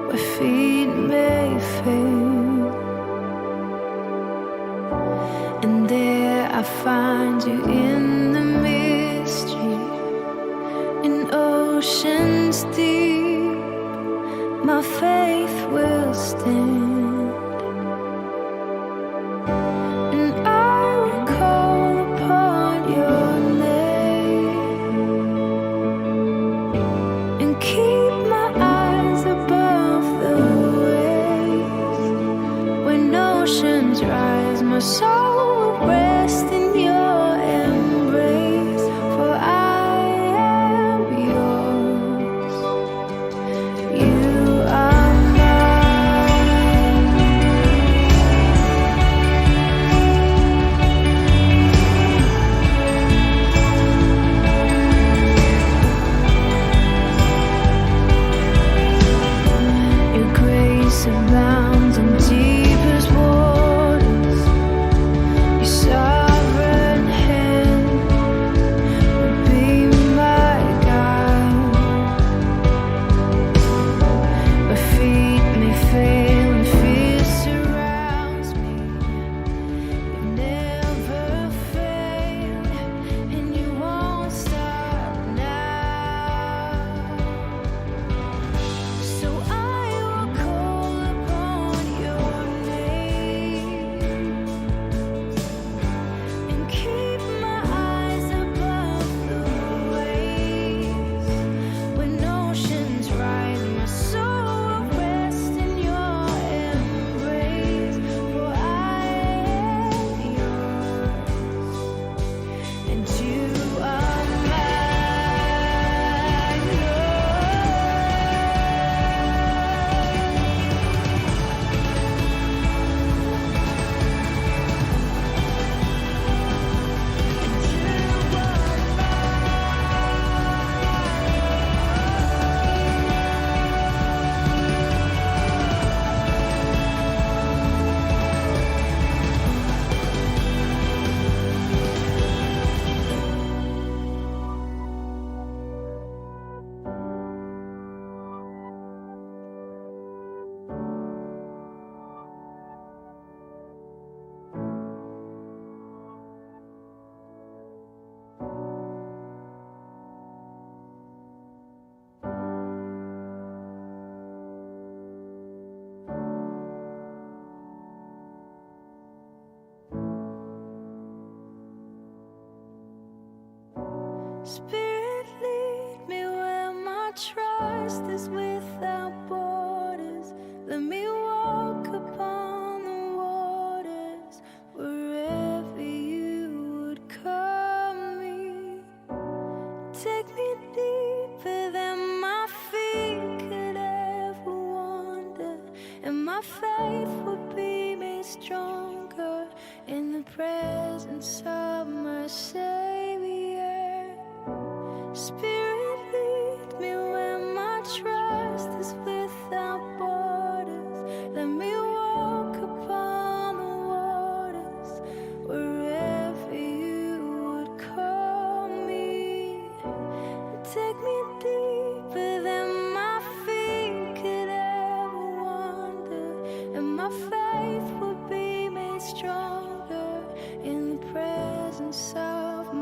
where feet may fail, and there I find you in the mystery, in oceans deep. My faith will stand, and I will call upon your name and keep my eyes above the waves. When oceans rise, my soul will rest in your embrace, for I am yours. You are mine. Your grace abounds in deepest waters. Your sovereign hand will be my guide. Where feet may fail and fear surrounds me, you never failed, and you won't stop now. So I will call upon your name and keep my eyes above the waves. When oceans rise, my soul will rest in your embrace, for I am yours, and you are mine. Spirit, lead me where my trust is without borders. Let me walk upon the waters wherever you would call me. Take me deeper than my feet could ever wander, and my faith will be made stronger in the presence of my Savior. Spirit, lead me where my trust is without borders. Let me walk upon the waters wherever you would call me. Take me deeper than my feet could ever wander, and my faith will be made stronger in the presence of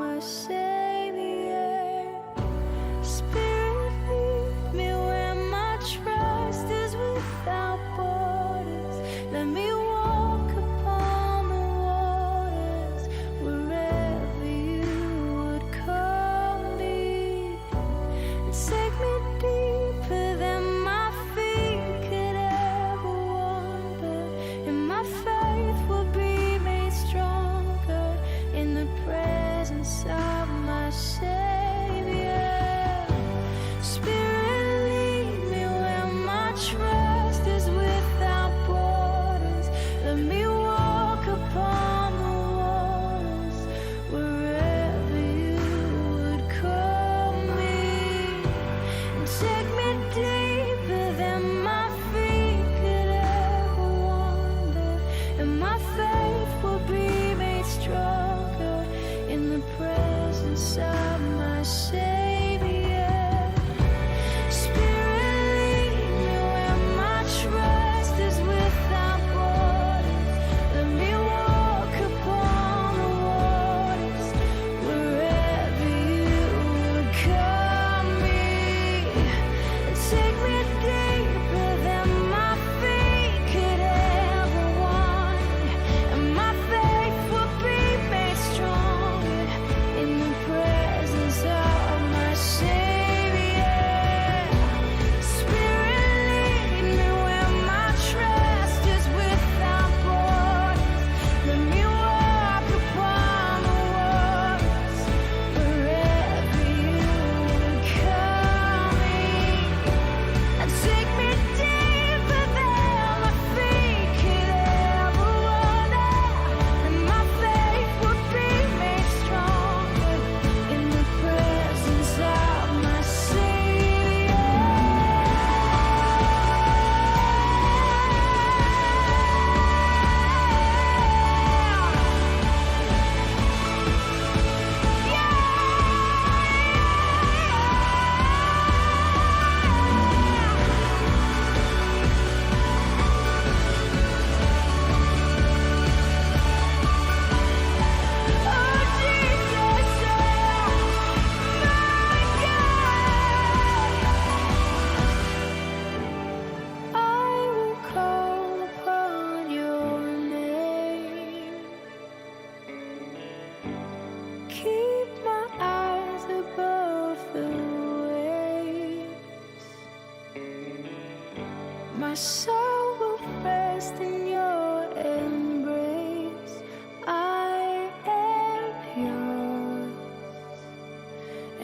My soul will rest in your embrace. I am yours,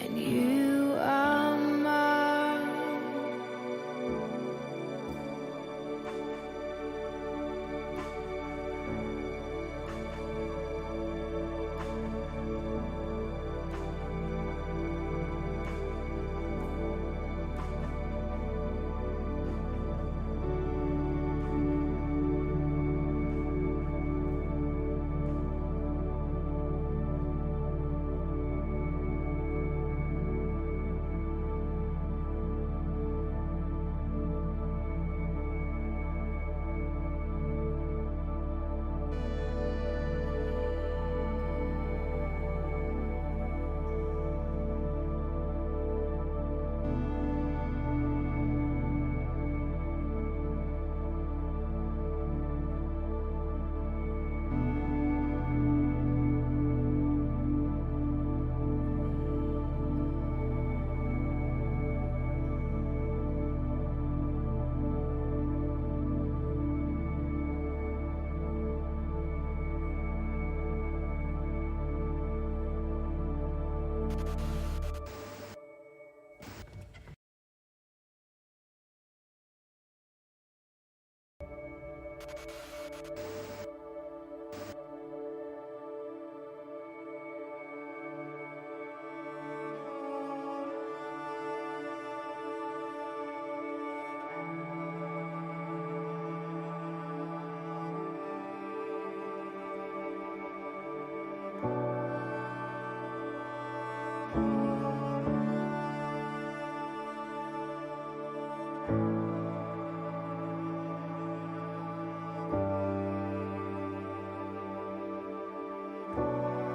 and you are mine.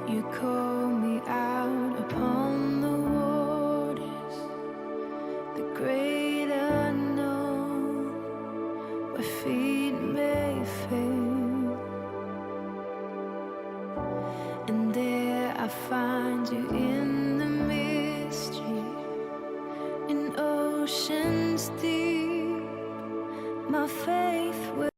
You call me out upon the waters, the great unknown, where feet may fail. And there I find you in the mystery, in oceans deep. My faith will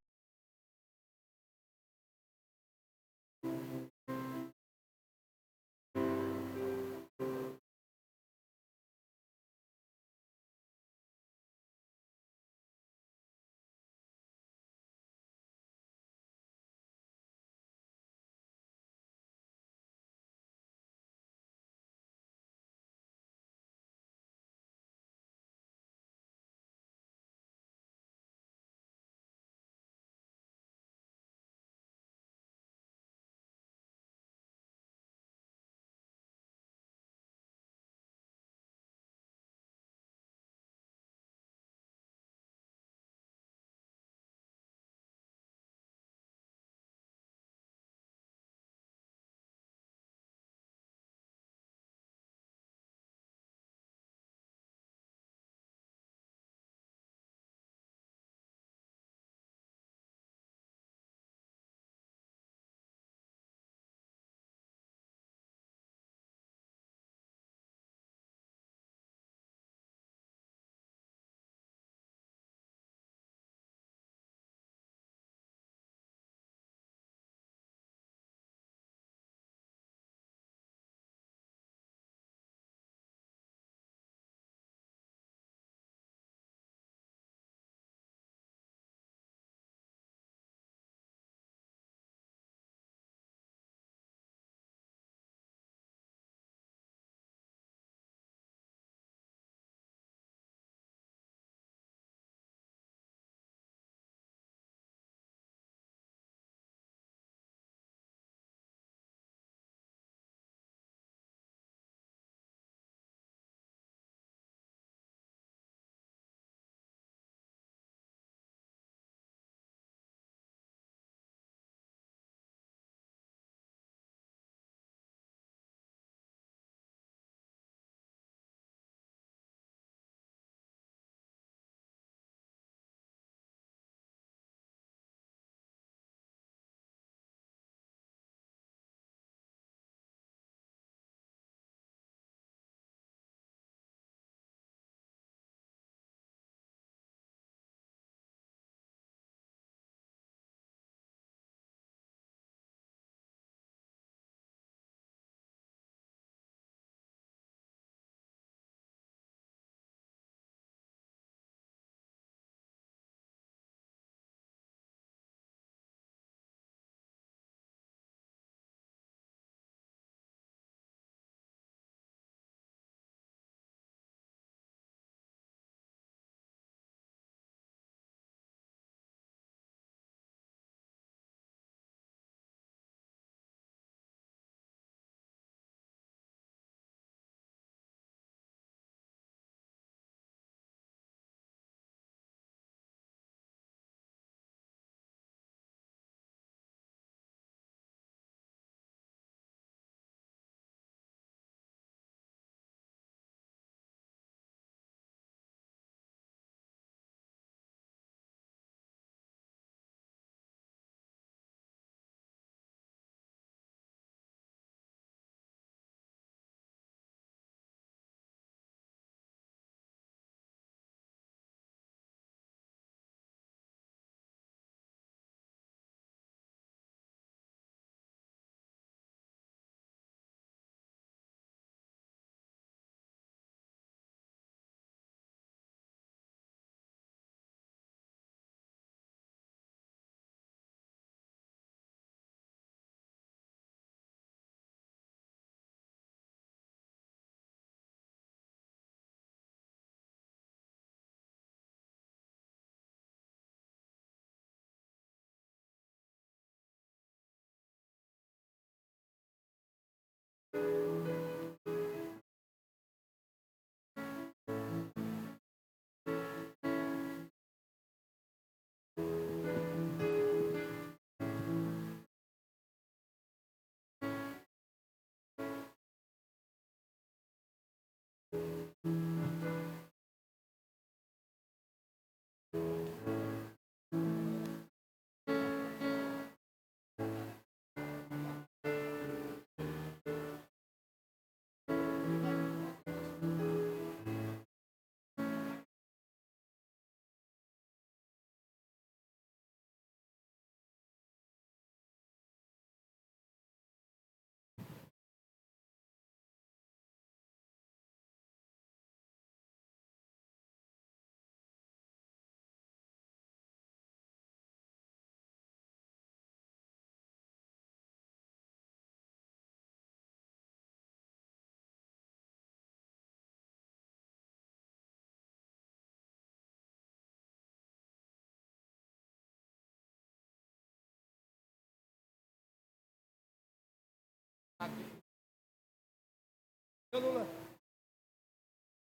Lula.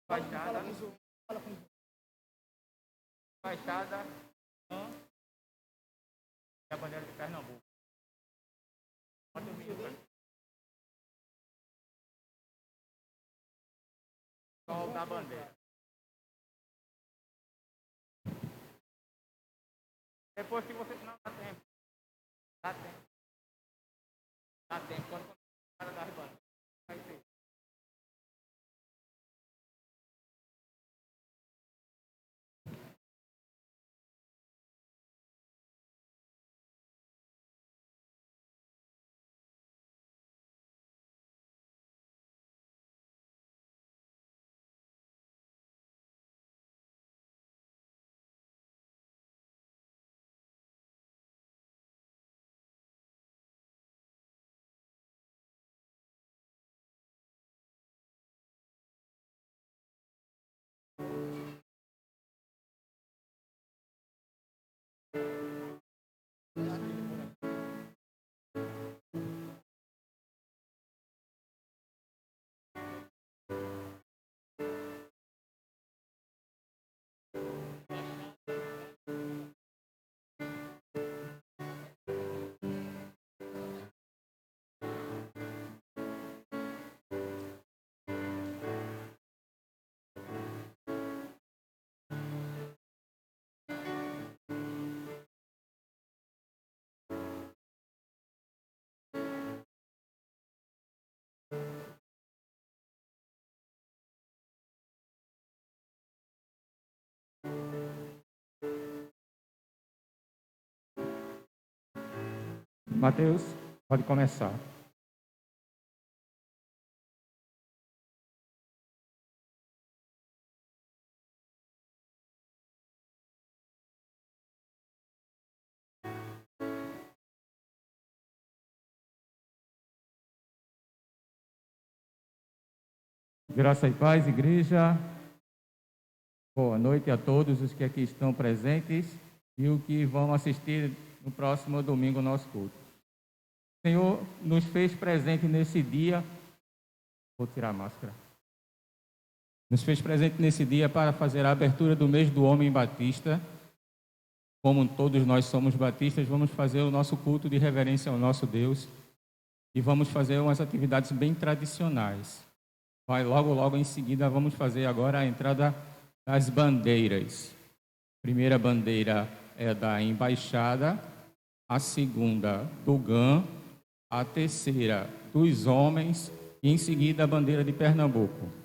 Baixada. Baixada. É a bandeira de Pernambuco. Bota o vídeo, cara. Sol da bandeira. Depois que você não dá tempo. Dá tempo. Dá tempo. Quando o cara das bandeiras. Vai ser. Mateus, pode começar. Graça e paz, igreja. Boa noite a todos os que aqui estão presentes e os que vão assistir no próximo domingo o nosso culto. O Senhor nos fez presente nesse dia. Vou tirar a máscara. Nos fez presente nesse dia para fazer a abertura do mês do Homem Batista. Como todos nós somos batistas, vamos fazer o nosso culto de reverência ao nosso Deus e vamos fazer umas atividades bem tradicionais. Logo em seguida, vamos fazer agora a entrada das bandeiras. A primeira bandeira é da embaixada, a segunda do GAM, a terceira dos homens e em seguida a bandeira de Pernambuco.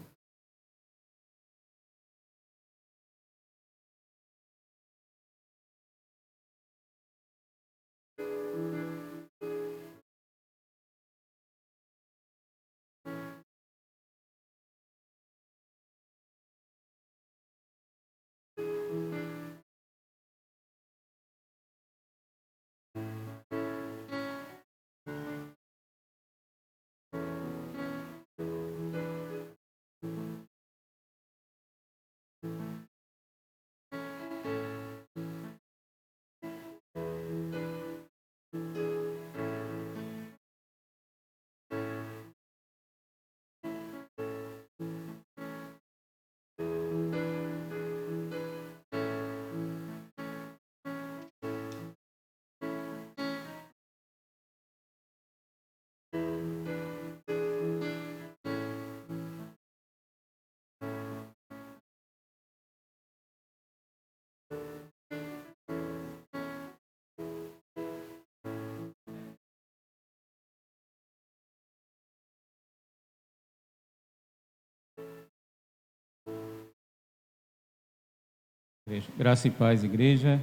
Graça e paz, igreja.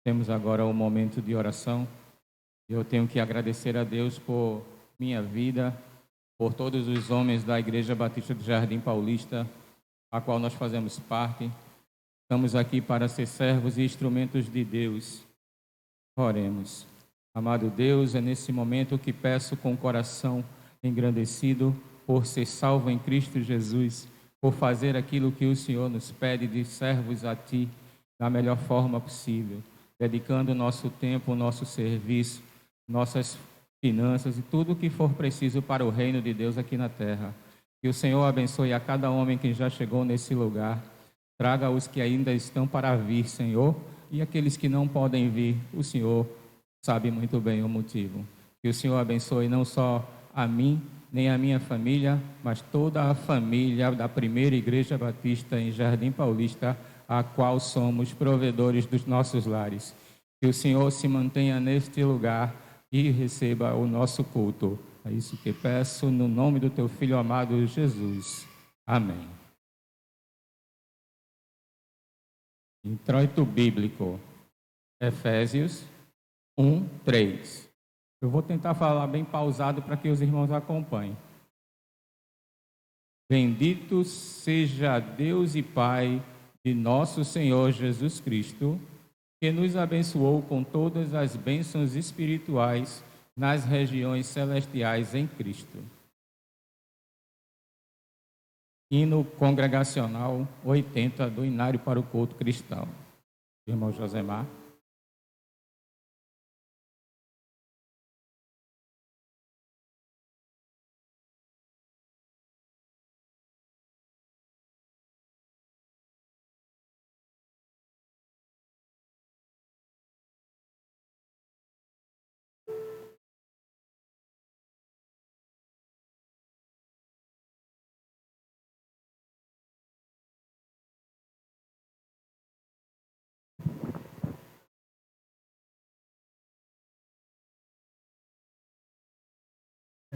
Temos agora um momento de oração. Eu tenho que agradecer a Deus por minha vida, por todos os homens da Igreja Batista do Jardim Paulista, a qual nós fazemos parte. Estamos aqui para ser servos e instrumentos de Deus. Oremos. Amado Deus, é nesse momento que peço com o coração engrandecido por ser salvo em Cristo Jesus, por fazer aquilo que o Senhor nos pede de servos a Ti, da melhor forma possível, dedicando o nosso tempo, o nosso serviço, nossas finanças e tudo o que for preciso para o reino de Deus aqui na terra. Que o Senhor abençoe a cada homem que já chegou nesse lugar, traga os que ainda estão para vir, Senhor, e aqueles que não podem vir, o Senhor sabe muito bem o motivo. Que o Senhor abençoe não só a mim, nem a minha família, mas toda a família da primeira Igreja Batista em Jardim Paulista, a qual somos provedores dos nossos lares. Que o Senhor se mantenha neste lugar e receba o nosso culto. É isso que peço no nome do Teu Filho amado Jesus. Amém. Introito bíblico, Efésios 1:3. Eu vou tentar falar bem pausado para que os irmãos acompanhem. Bendito seja Deus e Pai de nosso Senhor Jesus Cristo, que nos abençoou com todas as bênçãos espirituais nas regiões celestiais em Cristo. Hino congregacional 80 do Inário para o Culto Cristão. Irmão Josemar.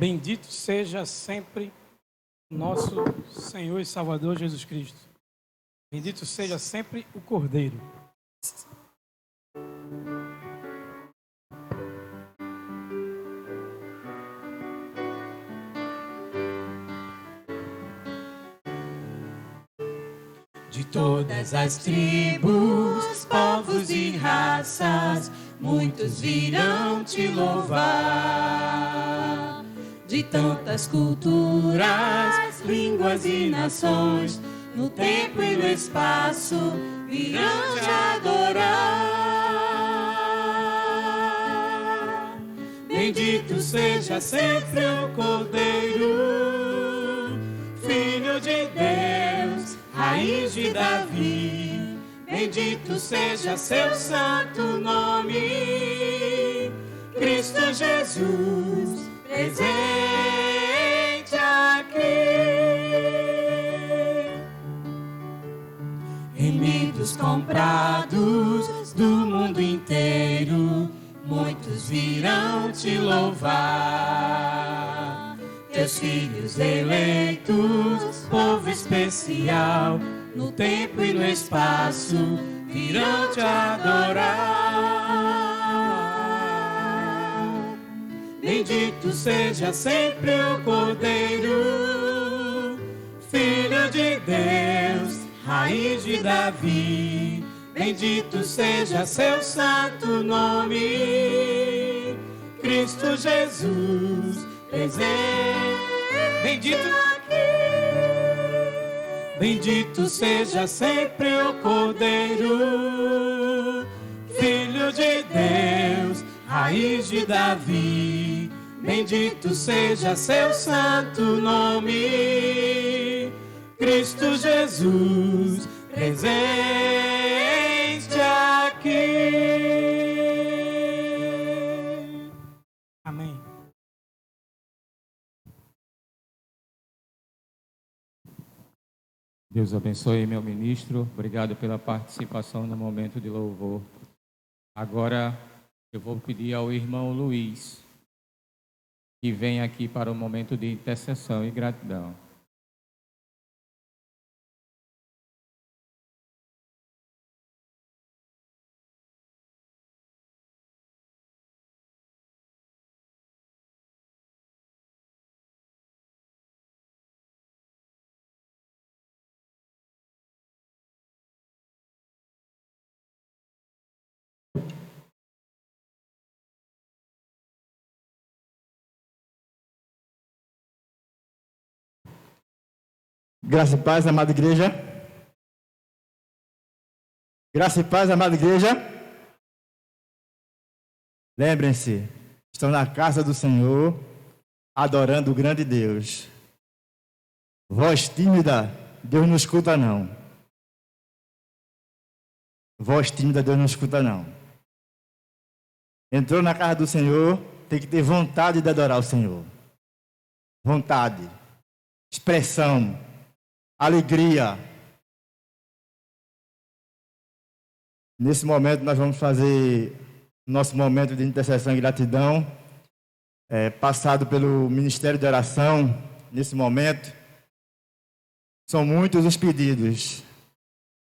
Bendito seja sempre nosso Senhor e Salvador Jesus Cristo. Bendito seja sempre o Cordeiro. De todas as tribos, povos e raças, muitos virão te louvar. De tantas culturas, línguas e nações, no tempo e no espaço, virão te adorar. Bendito seja sempre o Cordeiro, Filho de Deus, Raiz de Davi. Bendito seja seu santo nome, Cristo Jesus, presente aqui. Remidos comprados do mundo inteiro, muitos virão te louvar. Teus filhos eleitos, povo especial, no tempo e no espaço, virão te adorar. Bendito seja sempre o Cordeiro, Filho de Deus, Raiz de Davi. Bendito seja seu santo nome, Cristo Jesus, presente. Bendito seja sempre o Cordeiro, Filho de Deus, Raiz de Davi. Bendito seja seu santo nome, Cristo Jesus, presente aqui. Amém. Deus abençoe meu ministro. Obrigado pela participação no momento de louvor. Agora eu vou pedir ao irmão Luiz que venha aqui para o momento de intercessão e gratidão. Graça e paz, amada igreja. Graça e paz, amada igreja. Lembrem-se, estão na casa do Senhor, adorando o grande Deus. Voz tímida, Deus não escuta não. Voz tímida, Deus não escuta não. Entrou na casa do Senhor, tem que ter vontade de adorar o Senhor. Vontade, expressão, alegria. Nesse momento nós vamos fazer nosso momento de intercessão e gratidão, passado pelo Ministério de Oração. Nesse momento, são muitos os pedidos.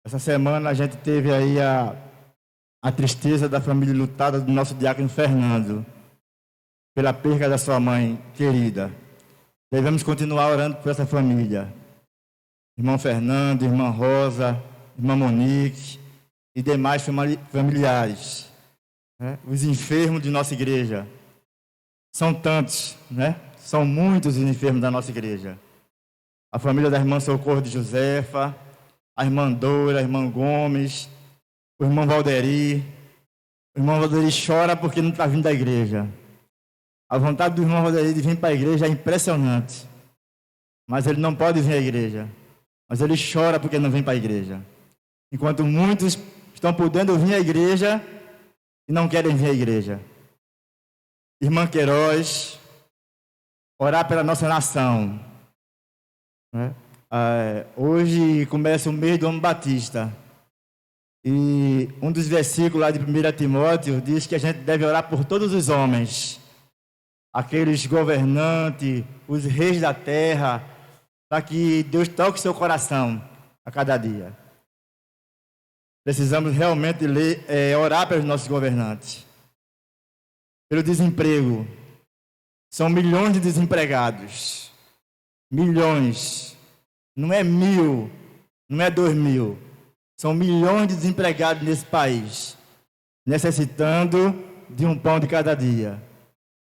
Essa semana a gente teve aí a tristeza da família lutada do nosso diácono Fernando, pela perda da sua mãe querida. Devemos continuar orando por essa família. Irmão Fernando, irmã Rosa, irmã Monique e demais familiares. Os enfermos de nossa igreja. São tantos, né? São muitos os enfermos da nossa igreja. A família da irmã Socorro de Josefa, a irmã Dora, a irmã Gomes, o irmão Valderi. O irmão Valderi chora porque não está vindo da igreja. A vontade do irmão Valderi de vir para a igreja é impressionante. Mas ele não pode vir à igreja. Mas ele chora porque não vem para a igreja. Enquanto muitos estão podendo vir à igreja e não querem vir à igreja. Irmã Queiroz, orar pela nossa nação. Hoje começa o mês do Homem Batista. E um dos versículos lá de 1 Timóteo diz que a gente deve orar por todos os homens. Aqueles governantes, os reis da terra, para que Deus toque seu coração a cada dia. Precisamos realmente orar pelos nossos governantes. Pelo desemprego. São milhões de desempregados. Milhões. Não é 1.000, não é 2.000. São milhões de desempregados nesse país, necessitando de um pão de cada dia.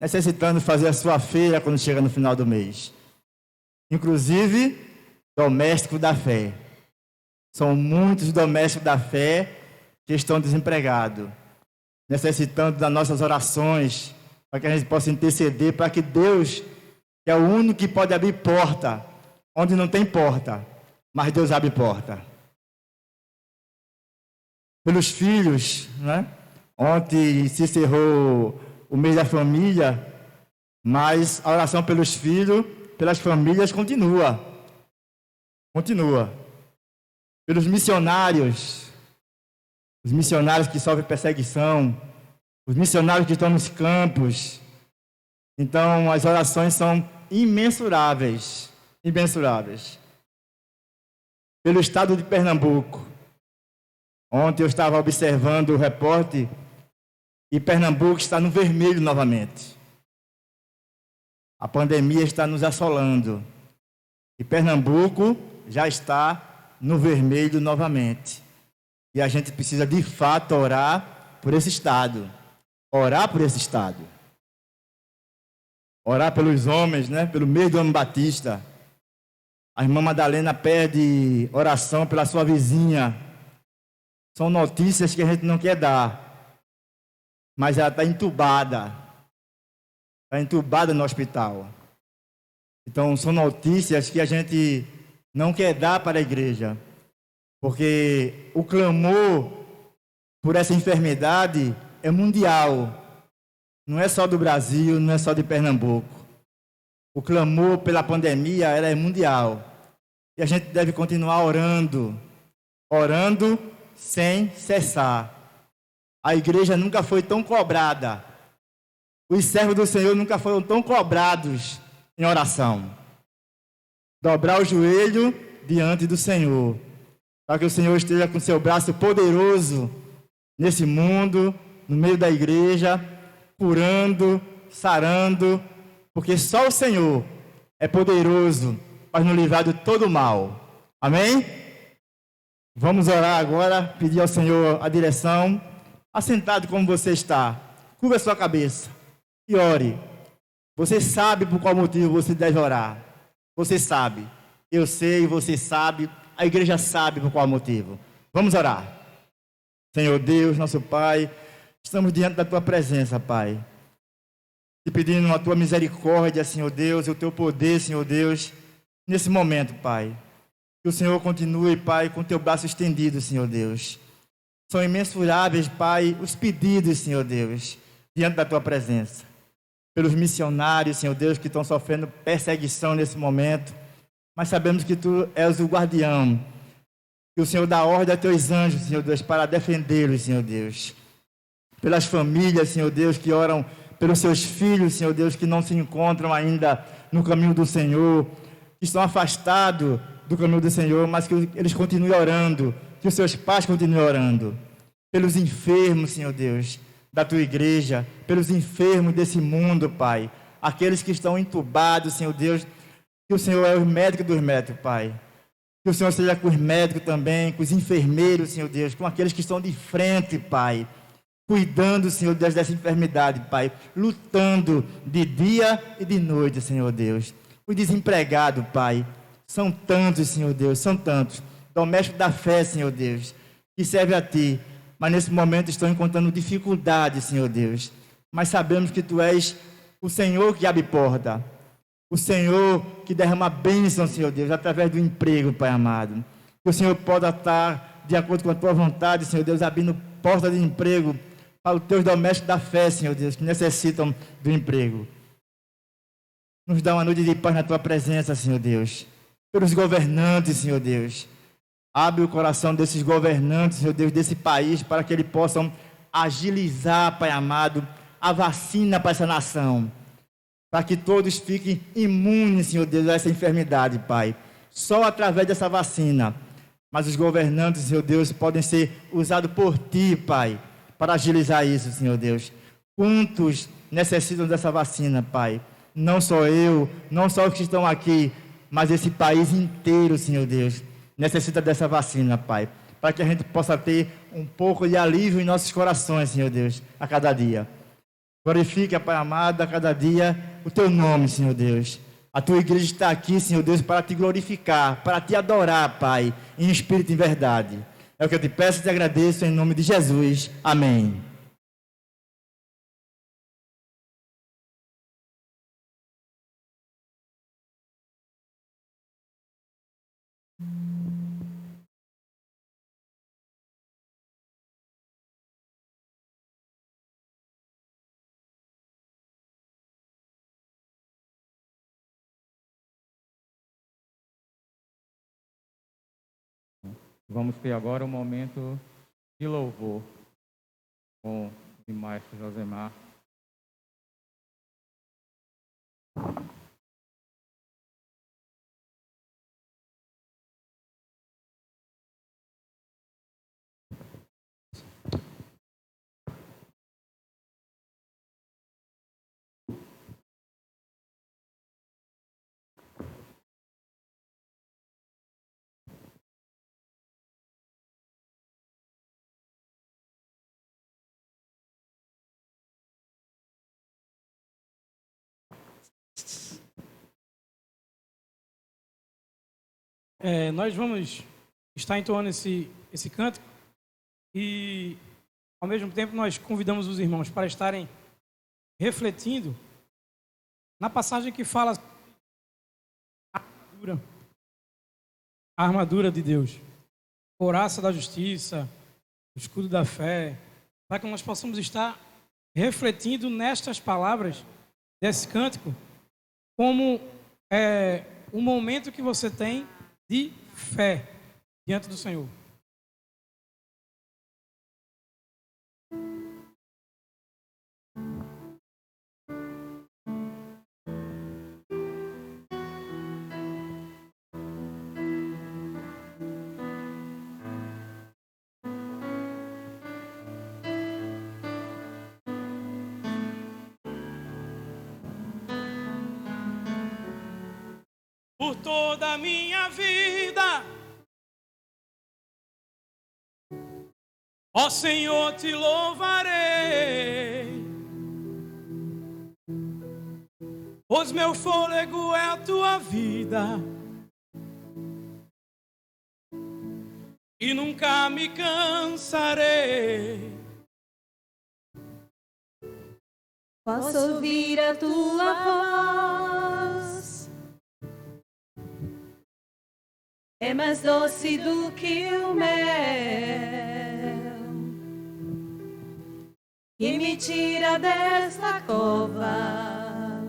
Necessitando fazer a sua feira quando chega no final do mês. Inclusive, domésticos da fé. São muitos domésticos da fé que estão desempregados, necessitando das nossas orações, para que a gente possa interceder, para que Deus, que é o único que pode abrir porta, onde não tem porta, mas Deus abre porta. Pelos filhos, né? Ontem se encerrou o mês da família, mas a oração pelos filhos, pelas famílias continua. Continua. Pelos missionários, os missionários que sofrem perseguição, os missionários que estão nos campos. Então, as orações são imensuráveis, imensuráveis. Pelo estado de Pernambuco. Ontem eu estava observando o repórter e Pernambuco está no vermelho novamente. A pandemia está nos assolando. E Pernambuco já está no vermelho novamente. E a gente precisa de fato orar por esse estado. Orar por esse estado. Orar pelos homens, né? Pelo mês do Homem Batista. A irmã Madalena pede oração pela sua vizinha. São notícias que a gente não quer dar. Mas ela está entubada. Está entubada no hospital. Então, são notícias que a gente não quer dar para a igreja. Porque o clamor por essa enfermidade é mundial. Não é só do Brasil, não é só de Pernambuco. O clamor pela pandemia, ela é mundial. E a gente deve continuar orando. Orando sem cessar. A igreja nunca foi tão cobrada. Os servos do Senhor nunca foram tão cobrados em oração. Dobrar o joelho diante do Senhor. Para que o Senhor esteja com seu braço poderoso nesse mundo, no meio da igreja, curando, sarando, porque só o Senhor é poderoso para nos livrar de todo o mal. Amém? Vamos orar agora, pedir ao Senhor a direção. Assentado como você está, curva a sua cabeça e ore. Você sabe por qual motivo você deve orar. Você sabe. Eu sei, você sabe, a igreja sabe por qual motivo. Vamos orar. Senhor Deus, nosso Pai, estamos diante da Tua presença, Pai. Te pedindo a Tua misericórdia, Senhor Deus, e o Teu poder, Senhor Deus, nesse momento, Pai. Que o Senhor continue, Pai, com o Teu braço estendido, Senhor Deus. São imensuráveis, Pai, os pedidos, Senhor Deus, diante da Tua presença. Pelos missionários, Senhor Deus, que estão sofrendo perseguição nesse momento. Mas sabemos que Tu és o guardião. Que o Senhor dá ordem a Teus anjos, Senhor Deus, para defendê-los, Senhor Deus. Pelas famílias, Senhor Deus, que oram pelos seus filhos, Senhor Deus, que não se encontram ainda no caminho do Senhor, que estão afastados do caminho do Senhor, mas que eles continuem orando, que os seus pais continuem orando. Pelos enfermos, Senhor Deus, da Tua igreja, pelos enfermos desse mundo, Pai. Aqueles que estão entubados, Senhor Deus, que o Senhor é o médico dos médicos, Pai. Que o Senhor seja com os médicos também, com os enfermeiros, Senhor Deus, com aqueles que estão de frente, Pai. Cuidando, Senhor Deus, dessa enfermidade, Pai. Lutando de dia e de noite, Senhor Deus. Os desempregados, Pai. São tantos, Senhor Deus, são tantos. Domésticos da fé, Senhor Deus, que serve a Ti. Mas nesse momento estão encontrando dificuldades, Senhor Deus. Mas sabemos que Tu és o Senhor que abre porta. O Senhor que derrama bênção, Senhor Deus, através do emprego, Pai amado. Que o Senhor possa estar, de acordo com a Tua vontade, Senhor Deus, abrindo porta de emprego para os Teus domésticos da fé, Senhor Deus, que necessitam do emprego. Nos dá uma noite de paz na Tua presença, Senhor Deus. Pelos governantes, Senhor Deus. Abre o coração desses governantes, Senhor Deus, desse país, para que eles possam agilizar, Pai amado, a vacina para essa nação. Para que todos fiquem imunes, Senhor Deus, a essa enfermidade, Pai. Só através dessa vacina. Mas os governantes, Senhor Deus, podem ser usados por Ti, Pai, para agilizar isso, Senhor Deus. Quantos necessitam dessa vacina, Pai? Não só eu, não só os que estão aqui, mas esse país inteiro, Senhor Deus, necessita dessa vacina, Pai. Para que a gente possa ter um pouco de alívio em nossos corações, Senhor Deus, a cada dia. Glorifica, Pai amado, a cada dia o Teu nome, Senhor Deus. A Tua igreja está aqui, Senhor Deus, para Te glorificar, para Te adorar, Pai, em espírito e em verdade. É o que eu Te peço e Te agradeço em nome de Jesus. Amém. Vamos ter agora um momento de louvor com o maestro Josemar. Nós vamos estar entoando esse cântico e, ao mesmo tempo, nós convidamos os irmãos para estarem refletindo na passagem que fala a armadura de Deus, a couraça da justiça, o escudo da fé, para que nós possamos estar refletindo nestas palavras desse cântico como o momento que você tem de fé diante do Senhor. Por toda a minha vida, ó Senhor, te louvarei, pois meu fôlego é a tua vida, me cansarei. Posso ouvir a tua voz, é mais doce do que o mel, que me tira desta cova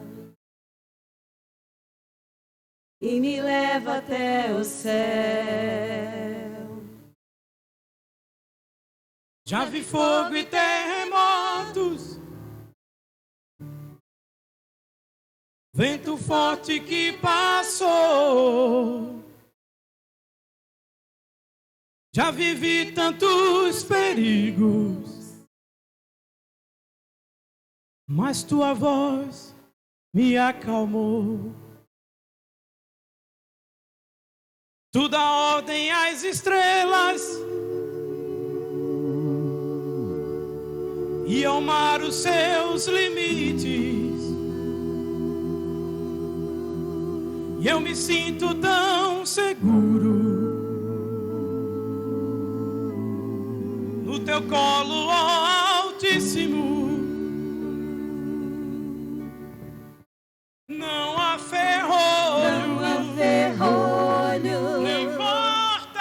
e me leva até o céu. Já vi fogo e terremotos, vento forte que passou. Já vivi tantos perigos, mas tua voz me acalmou. Tu dá ordem às estrelas e ao mar os seus limites. E eu me sinto tão seguro no teu colo, ó Altíssimo. Não há ferrolho, nem porta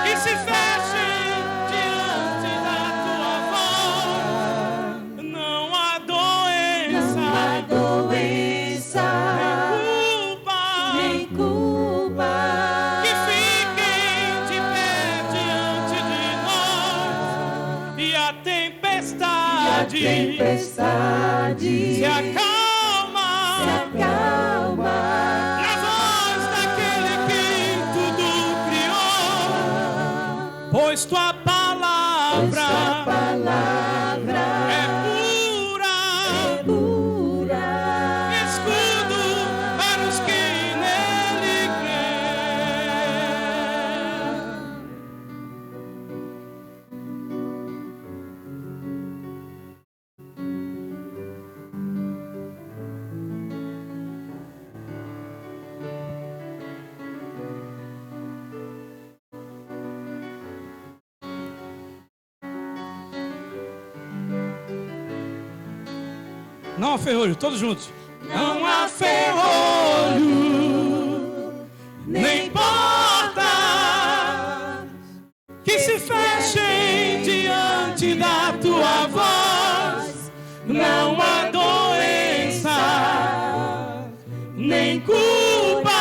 que se feche diante da tua voz. Não há doença, nem culpa que fiquem de pé diante de nós. E a tempestade se acalma na voz daquele que tudo criou, pois tua palavra é pura, escudo para os que nele Não há ferrolho, todos juntos. Não há ferrolho, nem porta que se fechem diante da tua voz. Não há doença, nem culpa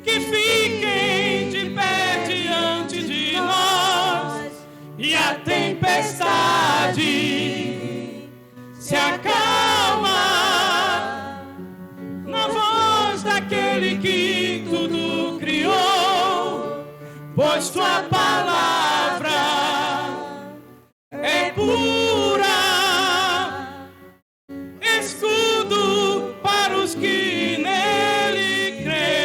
que fiquem de pé diante de nós. E a tempestade se acalma na voz daquele que tudo criou, pois tua palavra é pura, escudo para os que nele creem.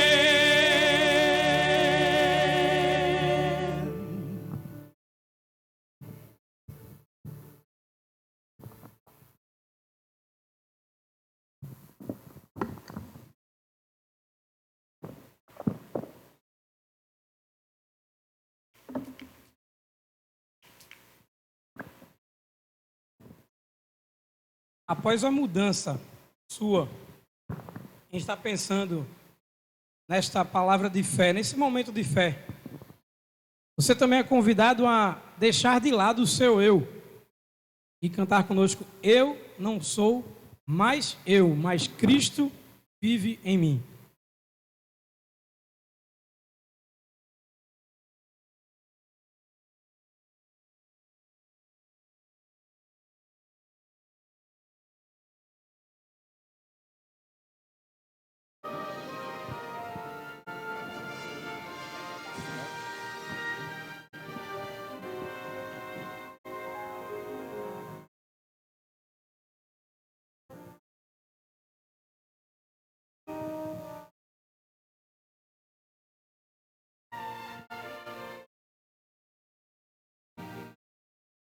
Após a mudança sua, a gente está pensando nesta palavra de fé, nesse momento de fé. Você também é convidado a deixar de lado o seu eu e cantar conosco: eu não sou mais eu, mas Cristo vive em mim.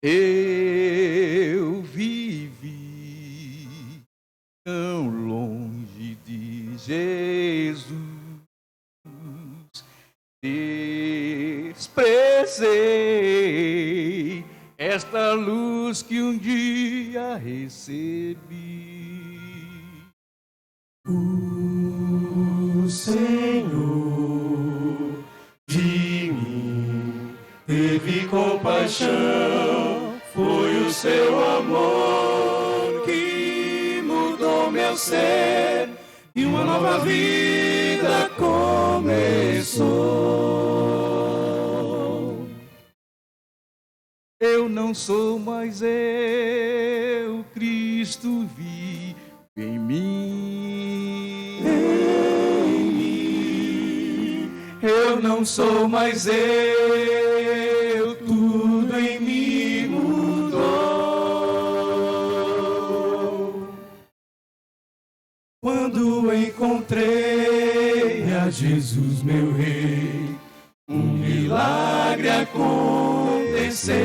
Eu vivi tão longe de Jesus, merecer esta luz que um dia recebi. O Senhor de mim teve compaixão, foi o seu amor que mudou meu ser e uma nova vida começou. Eu não sou mais eu, Cristo vive em mim. Eu não sou mais eu, tudo em mim mudou. Quando encontrei a Jesus, meu Rei, um milagre aconteceu.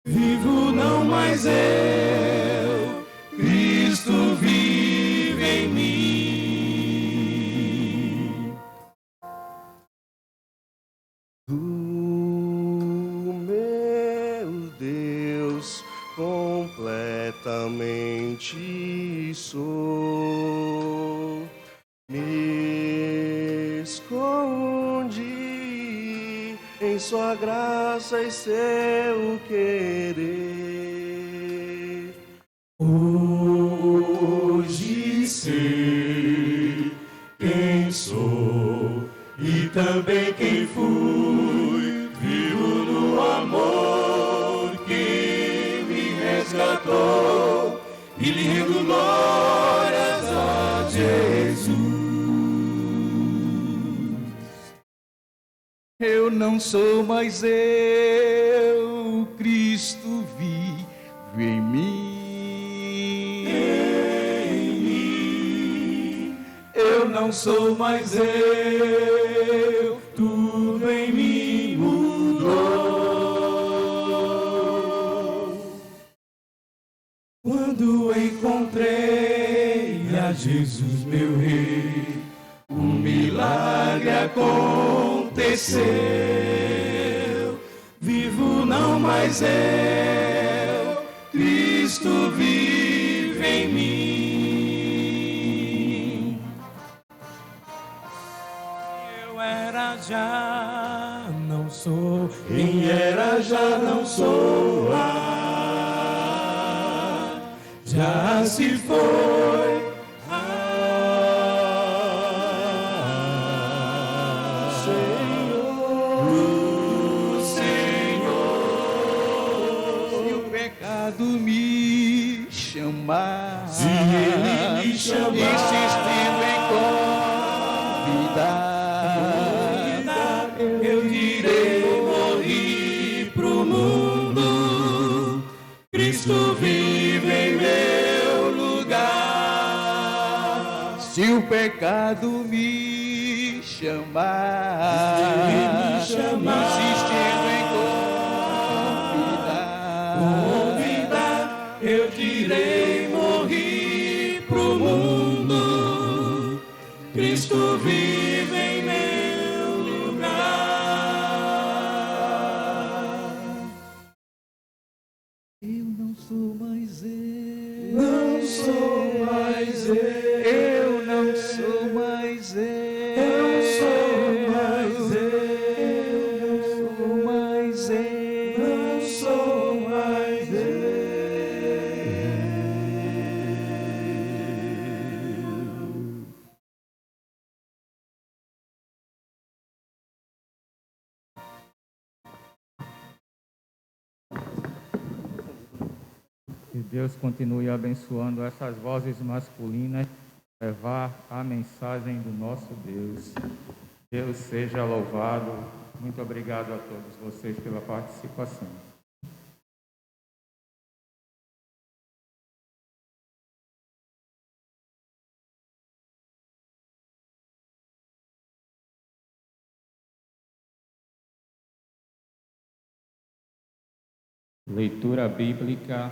Vivo não mais eu, Cristo vive em mim. Do meu Deus completamente sou, me escondi em sua graça e seu querer. Hoje sei quem sou e também quem fui, vivo no amor que me resgatou e lhe rendo glórias a Jesus. Eu não sou mais eu, Cristo vive em mim. Eu não sou mais eu, tudo em mim mudou. Quando encontrei a Jesus, meu Rei, um milagre aconteceu. Vivo não mais eu, Cristo vive em mim. Eu era, já não sou, quem era já não sou. Já se foi. Me chamar, se ele me chamar, insistindo em convidar, eu direi: morri pro mundo, Cristo vive em meu lugar. Se o pecado me chamar, insistindo em convidar, eu direi: morri pro mundo, Cristo vive em meu lugar. eu não sou mais eu, Não sou mais eu não sou mais eu, não sou mais eu não sou mais eu, não sou mais Que Deus continue abençoando essas vozes masculinas, levar a mensagem do nosso Deus. Deus seja louvado. Muito obrigado a todos vocês pela participação. Leitura bíblica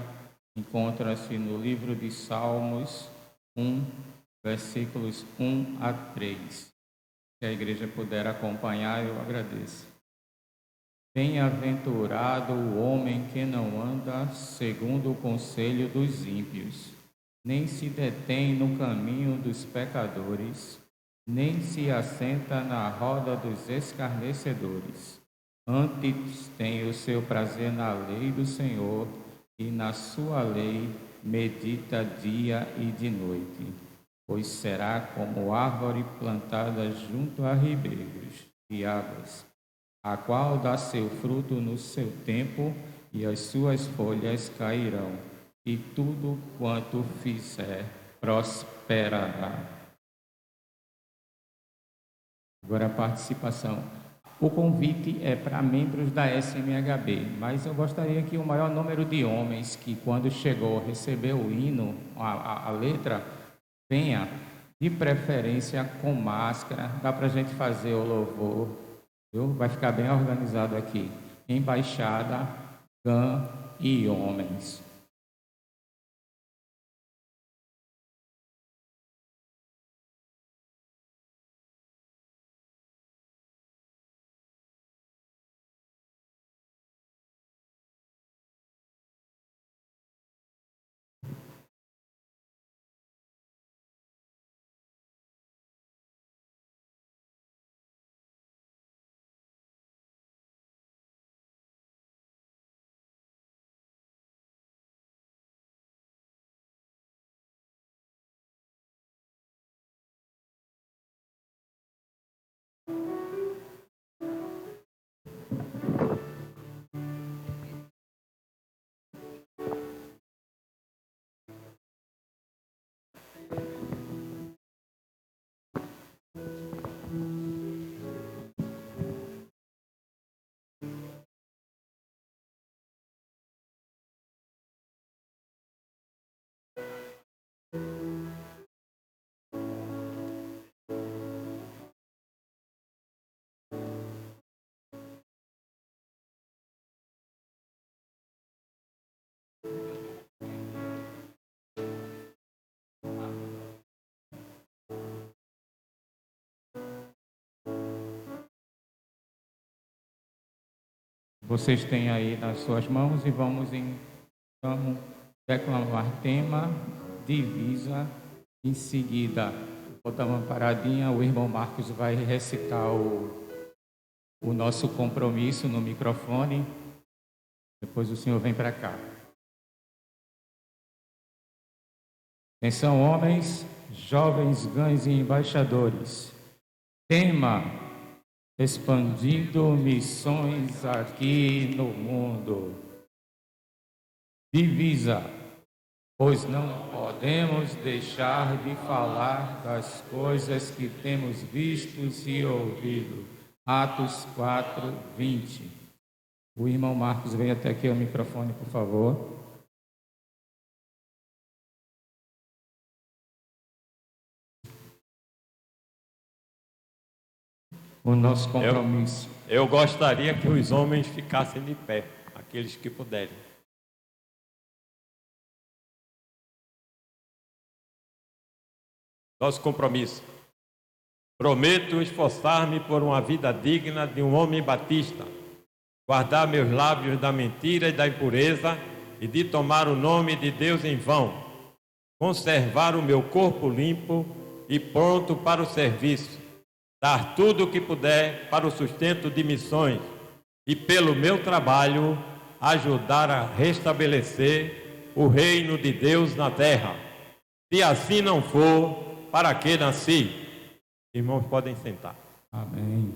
encontra-se no livro de Salmos 1, versículos 1 a 3. Se a igreja puder acompanhar, eu agradeço. Bem-aventurado o homem que não anda segundo o conselho dos ímpios, nem se detém no caminho dos pecadores, nem se assenta na roda dos escarnecedores. Antes tem o seu prazer na lei do Senhor, e na sua lei medita dia e de noite. Pois será como árvore plantada junto a ribeiros de águas, a qual dá seu fruto no seu tempo, e as suas folhas cairão, e tudo quanto fizer prosperará. Agora a participação. O convite é para membros da SMHB, mas eu gostaria que o maior número de homens que, quando chegou, recebeu o hino, a letra, venha, de preferência com máscara. Dá para a gente fazer o louvor, viu? Vai ficar bem organizado aqui. Embaixada, GAN e homens. Vocês têm aí nas suas mãos e vamos declamar tema, divisa. Em seguida, vou dar uma paradinha, o irmão Marcos vai recitar o nosso compromisso no microfone. Depois o senhor vem para cá. Atenção, homens, jovens, gãs e embaixadores. Tema: expandindo missões aqui no mundo. Divisa: pois não podemos deixar de falar das coisas que temos visto e ouvido. Atos 4, 20. O irmão Marcos vem até aqui ao microfone, por favor. O nosso compromisso. Eu gostaria que os homens ficassem de pé, aqueles que puderem. Nosso compromisso. Prometo esforçar-me por uma vida digna de um homem batista, guardar meus lábios da mentira e da impureza e de tomar o nome de Deus em vão, conservar o meu corpo limpo e pronto para o serviço, dar tudo o que puder para o sustento de missões e, pelo meu trabalho, ajudar a restabelecer o reino de Deus na terra. Se assim não for, para que nasci? Irmãos, podem sentar. Amém.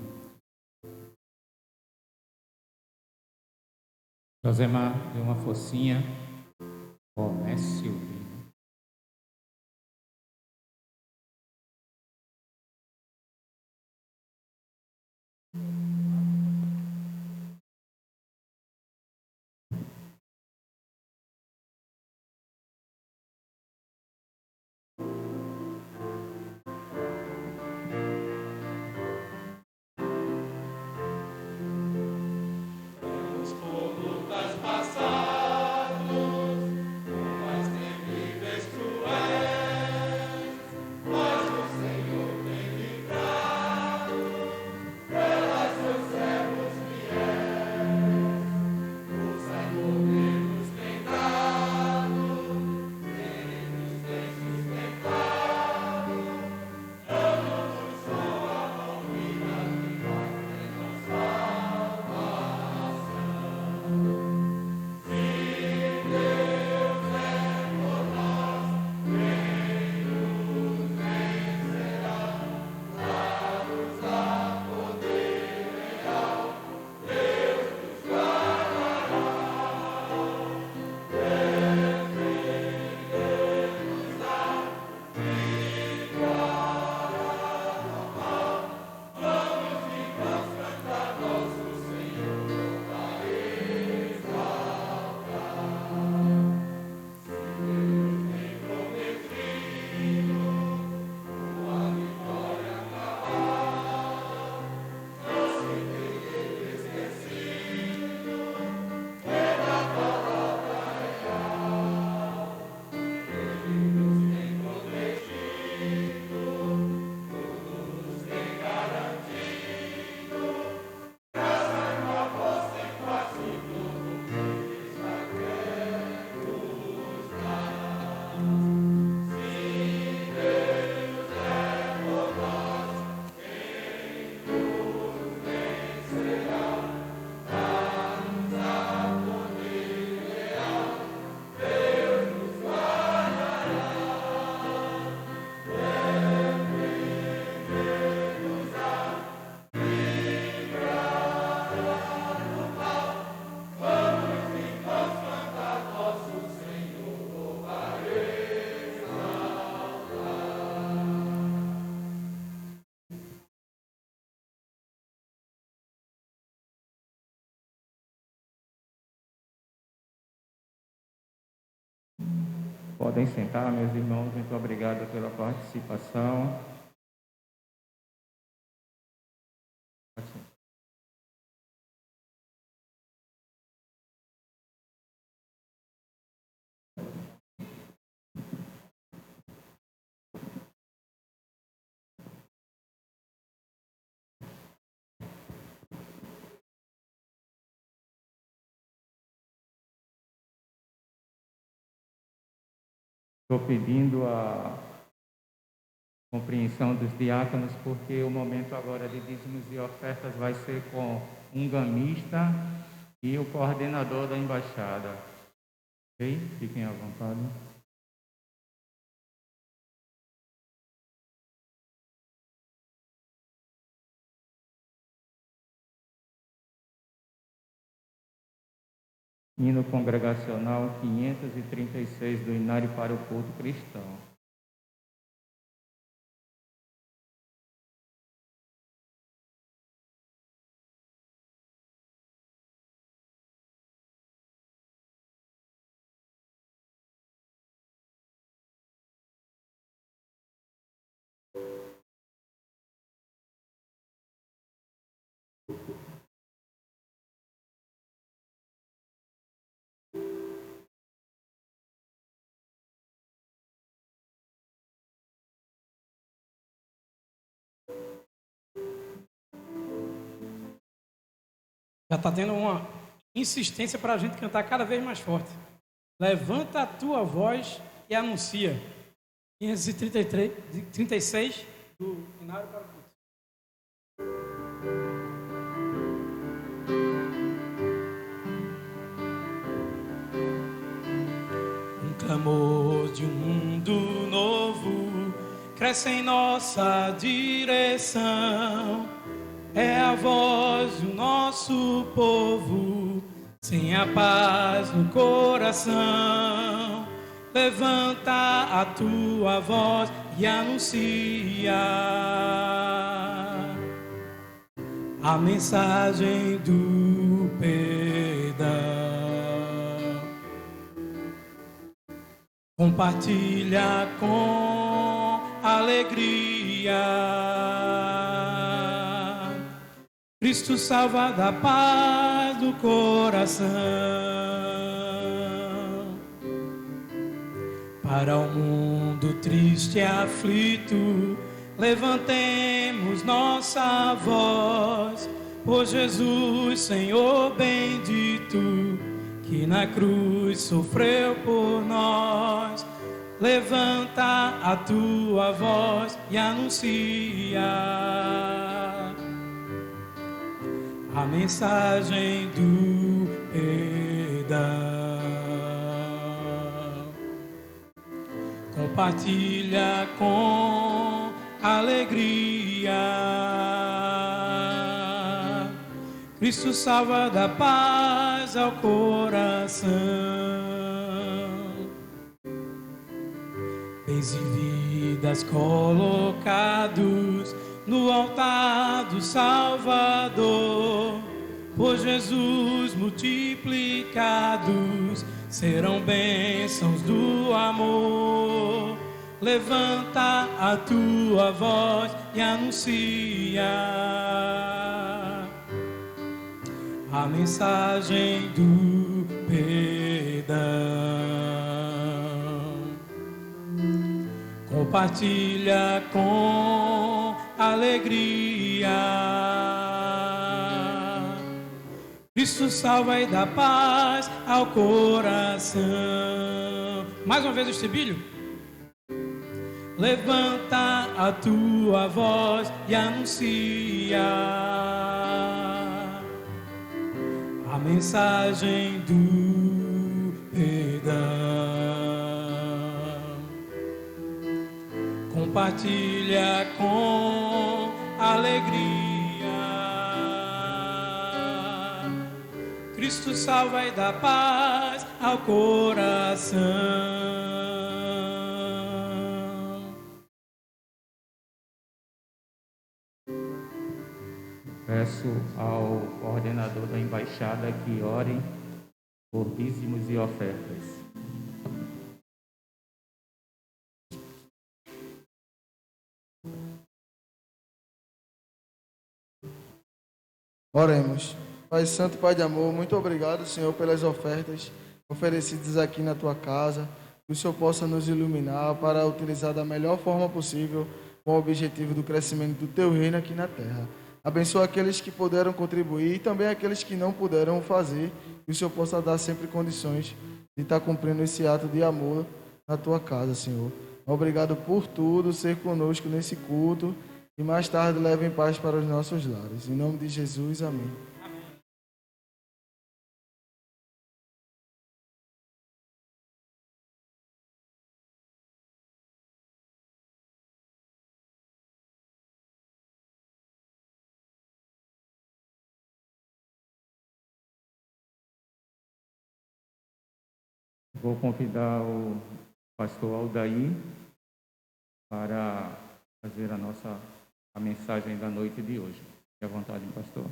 Josemar, dê uma forcinha. Comece o hino. Por lutas passadas, mas teve Podem sentar, meus irmãos. Muito obrigado pela participação. Estou pedindo a compreensão dos diáconos, porque o momento agora de dízimos e ofertas vai ser com um gamista e o coordenador da embaixada. Ok? Fiquem à vontade. Hino congregacional 536 do Inário para o Culto Cristão. Já está tendo uma insistência para a gente cantar cada vez mais forte. Levanta a tua voz e anuncia. 536 do Inário para o Culto. Um clamor de um mundo novo cresce em nossa direção. É a voz do nosso povo, sem a paz no coração. Levanta a tua voz e anuncia a mensagem do perdão. Compartilha com alegria. Cristo salva da paz do coração. Para o mundo triste e aflito, levantemos nossa voz. Por Jesus, Senhor bendito, que na cruz sofreu por nós. Levanta a tua voz e anuncia a mensagem do perdão. Compartilha com alegria. Cristo salva da paz ao coração. Bens e vidas colocados no altar do Salvador, por Jesus multiplicados, serão bênçãos do amor. Levanta a tua voz e anuncia a mensagem do perdão. Compartilha com alegria. Cristo salva e dá paz ao coração. Mais uma vez o estribilho. Levanta a tua voz e anuncia a mensagem do perdão. Compartilha com alegria. Cristo salva e dá paz ao coração. Peço ao coordenador da embaixada que ore por dízimos e ofertas. Oremos. Pai Santo, Pai de amor, muito obrigado, Senhor, pelas ofertas oferecidas aqui na Tua casa. Que o Senhor possa nos iluminar para utilizar da melhor forma possível com o objetivo do crescimento do Teu reino aqui na terra. Abençoa aqueles que puderam contribuir e também aqueles que não puderam fazer. Que o Senhor possa dar sempre condições de estar cumprindo esse ato de amor na Tua casa, Senhor. Obrigado por tudo, ser conosco nesse culto e mais tarde leve em paz para os nossos lares. Em nome de Jesus, amém. Vou convidar o pastor Aldair para fazer a mensagem da noite de hoje. Fique à vontade, pastor.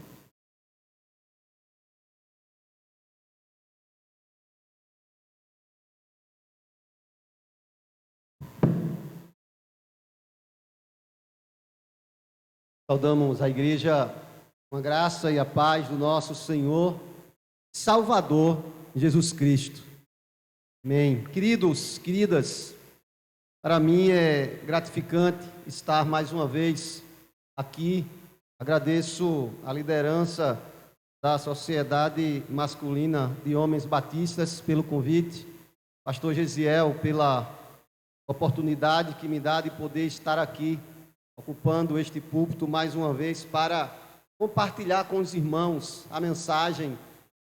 Saudamos a igreja com a graça e a paz do nosso Senhor, Salvador, Jesus Cristo. Amém. Queridos, queridas, para mim é gratificante estar mais uma vez aqui. Agradeço a liderança da Sociedade Masculina de Homens Batistas pelo convite, pastor Gesiel pela oportunidade que me dá de poder estar aqui, ocupando este púlpito mais uma vez para compartilhar com os irmãos a mensagem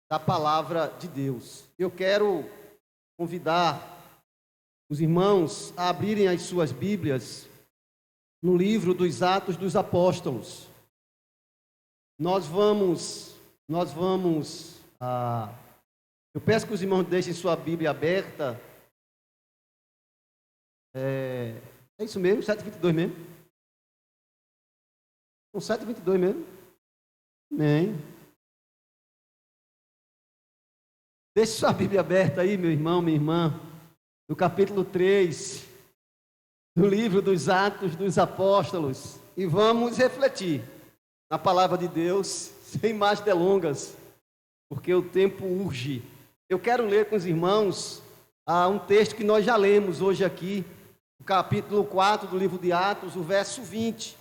da palavra de Deus. Eu quero convidar os irmãos a abrirem as suas Bíblias no livro dos Atos dos Apóstolos. Nós vamos, eu peço que os irmãos deixem sua Bíblia aberta. É isso mesmo, 7:22 mesmo? Com 7:22 mesmo? Amém. Deixe sua Bíblia aberta aí, meu irmão, minha irmã, no capítulo 3, do livro dos Atos dos Apóstolos, e vamos refletir na palavra de Deus, sem mais delongas, porque o tempo urge. Eu quero ler com os irmãos um texto que nós já lemos hoje aqui, no capítulo 4 do livro de Atos, o verso 20.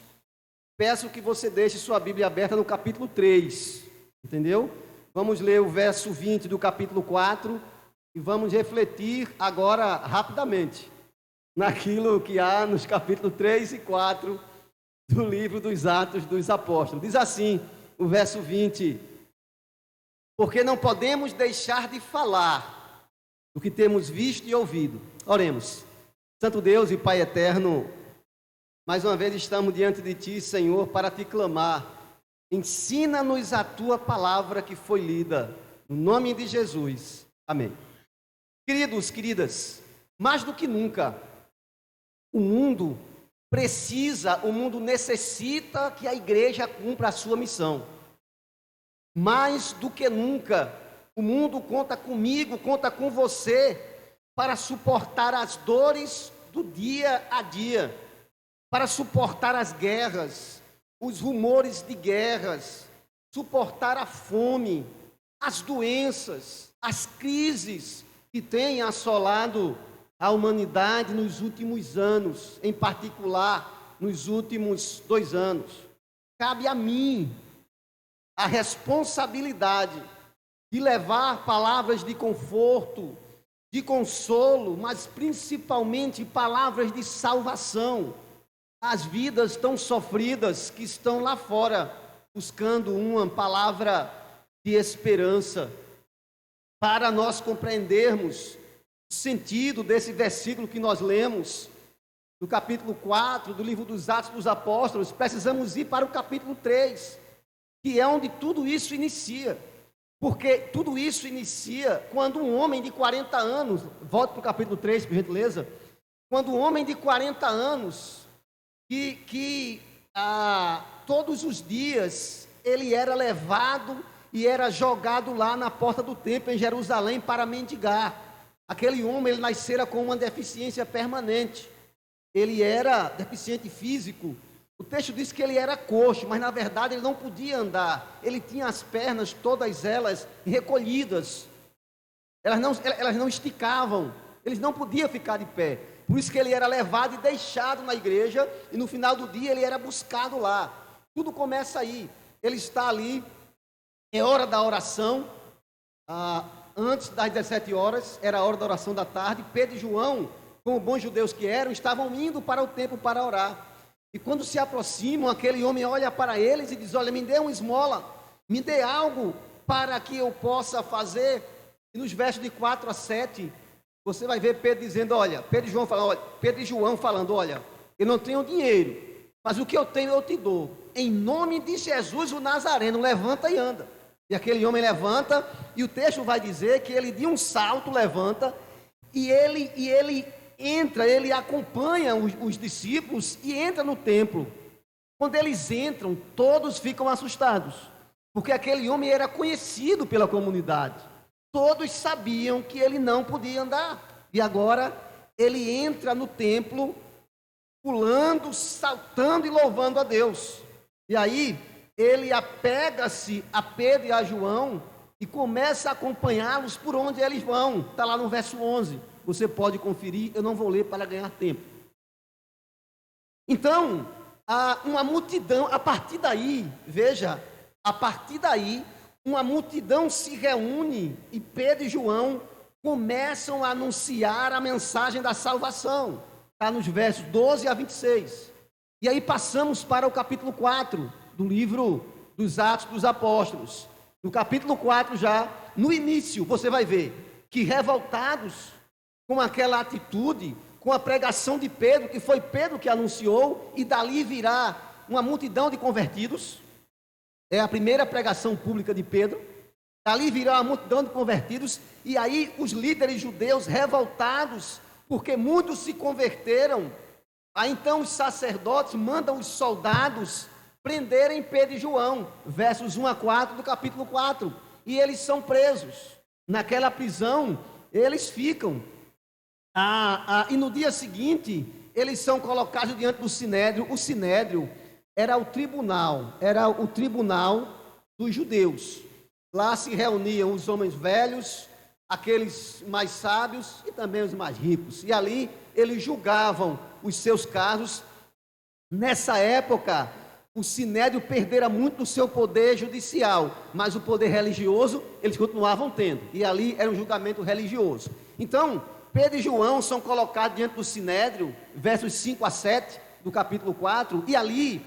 Peço que você deixe sua Bíblia aberta no capítulo 3, entendeu? Vamos ler o verso 20 do capítulo 4 e vamos refletir agora rapidamente naquilo que há nos capítulos 3 e 4 do livro dos Atos dos Apóstolos. Diz assim, o verso 20: porque não podemos deixar de falar do que temos visto e ouvido. Oremos. Santo Deus e Pai eterno, mais uma vez estamos diante de Ti, Senhor, para Te clamar. Ensina-nos a Tua palavra que foi lida, no nome de Jesus. Amém. Queridos, queridas, mais do que nunca, o mundo necessita que a igreja cumpra a sua missão. Mais do que nunca, o mundo conta comigo, conta com você, para suportar as dores do dia a dia, para suportar as guerras, os rumores de guerras, suportar a fome, as doenças, as crises que têm assolado a humanidade nos últimos anos, em particular nos últimos 2 anos. Cabe a mim a responsabilidade de levar palavras de conforto, de consolo, mas principalmente palavras de salvação às vidas tão sofridas que estão lá fora, buscando uma palavra de esperança. Para nós compreendermos o sentido desse versículo que nós lemos, do capítulo 4 do livro dos Atos dos Apóstolos, precisamos ir para o capítulo 3, que é onde tudo isso inicia. Porque tudo isso inicia quando um homem de 40 anos, volte para o capítulo 3, por gentileza, quando um homem de 40 anos, todos os dias ele era levado e era jogado lá na porta do templo em Jerusalém para mendigar. Aquele homem, ele nascera com uma deficiência permanente. Ele era deficiente físico, O texto diz que ele era coxo, mas na verdade ele não podia andar. Ele tinha as pernas, todas elas, recolhidas. Elas não esticavam. Eles não podiam ficar de pé. Por isso que ele era levado e deixado na igreja. E no final do dia ele era buscado lá. Tudo começa aí. Ele está ali. É hora da oração. Antes das 17 horas, era a hora da oração da tarde. Pedro e João, como bons judeus que eram, estavam indo para o templo para orar. E quando se aproximam, aquele homem olha para eles e diz: olha, me dê uma esmola, me dê algo para que eu possa fazer. E nos versos de 4 a 7, você vai ver Pedro dizendo, olha, Pedro e João falando, olha, eu não tenho dinheiro, mas o que eu tenho eu te dou. Em nome de Jesus o Nazareno, levanta e anda. E aquele homem levanta, e o texto vai dizer que ele de um salto levanta, e ele entra, ele acompanha os discípulos e entra no templo. Quando eles entram, todos ficam assustados, porque aquele homem era conhecido pela comunidade. Todos sabiam que ele não podia andar. E agora ele entra no templo, pulando, saltando e louvando a Deus. E aí ele apega-se a Pedro e a João e começa a acompanhá-los por onde eles vão. Está lá no verso 11. Você pode conferir, eu não vou ler para ganhar tempo. Então, uma multidão, a partir daí, veja, a partir daí, uma multidão se reúne e Pedro e João começam a anunciar a mensagem da salvação. Está nos versos 12 a 26. E aí passamos para o capítulo 4 do livro dos Atos dos Apóstolos. No capítulo 4 já, no início, você vai ver que revoltados com aquela atitude, com a pregação de Pedro, que foi Pedro que anunciou, e dali virá uma multidão de convertidos. É a primeira pregação pública de Pedro. Dali virá uma multidão de convertidos, e aí os líderes judeus revoltados, porque muitos se converteram. Aí então os sacerdotes mandam os soldados prenderem Pedro e João, versos 1 a 4 do capítulo 4, e eles são presos. Naquela prisão, eles ficam. E no dia seguinte, eles são colocados diante do Sinédrio. O Sinédrio era o tribunal dos judeus. Lá se reuniam os homens velhos, aqueles mais sábios e também os mais ricos. E ali eles julgavam os seus casos. Nessa época, o Sinédrio perdera muito do seu poder judicial, mas o poder religioso eles continuavam tendo. E ali era um julgamento religioso. Então, Pedro e João são colocados diante do Sinédrio, versos 5 a 7 do capítulo 4, e ali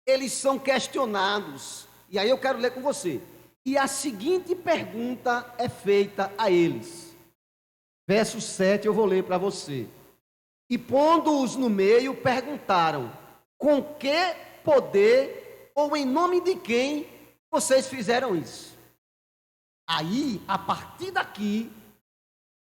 eles são questionados. E aí eu quero ler com você. E a seguinte pergunta é feita a eles. Verso 7 eu vou ler para você. E pondo-os no meio, perguntaram: com que poder ou em nome de quem vocês fizeram isso? Aí, a partir daqui,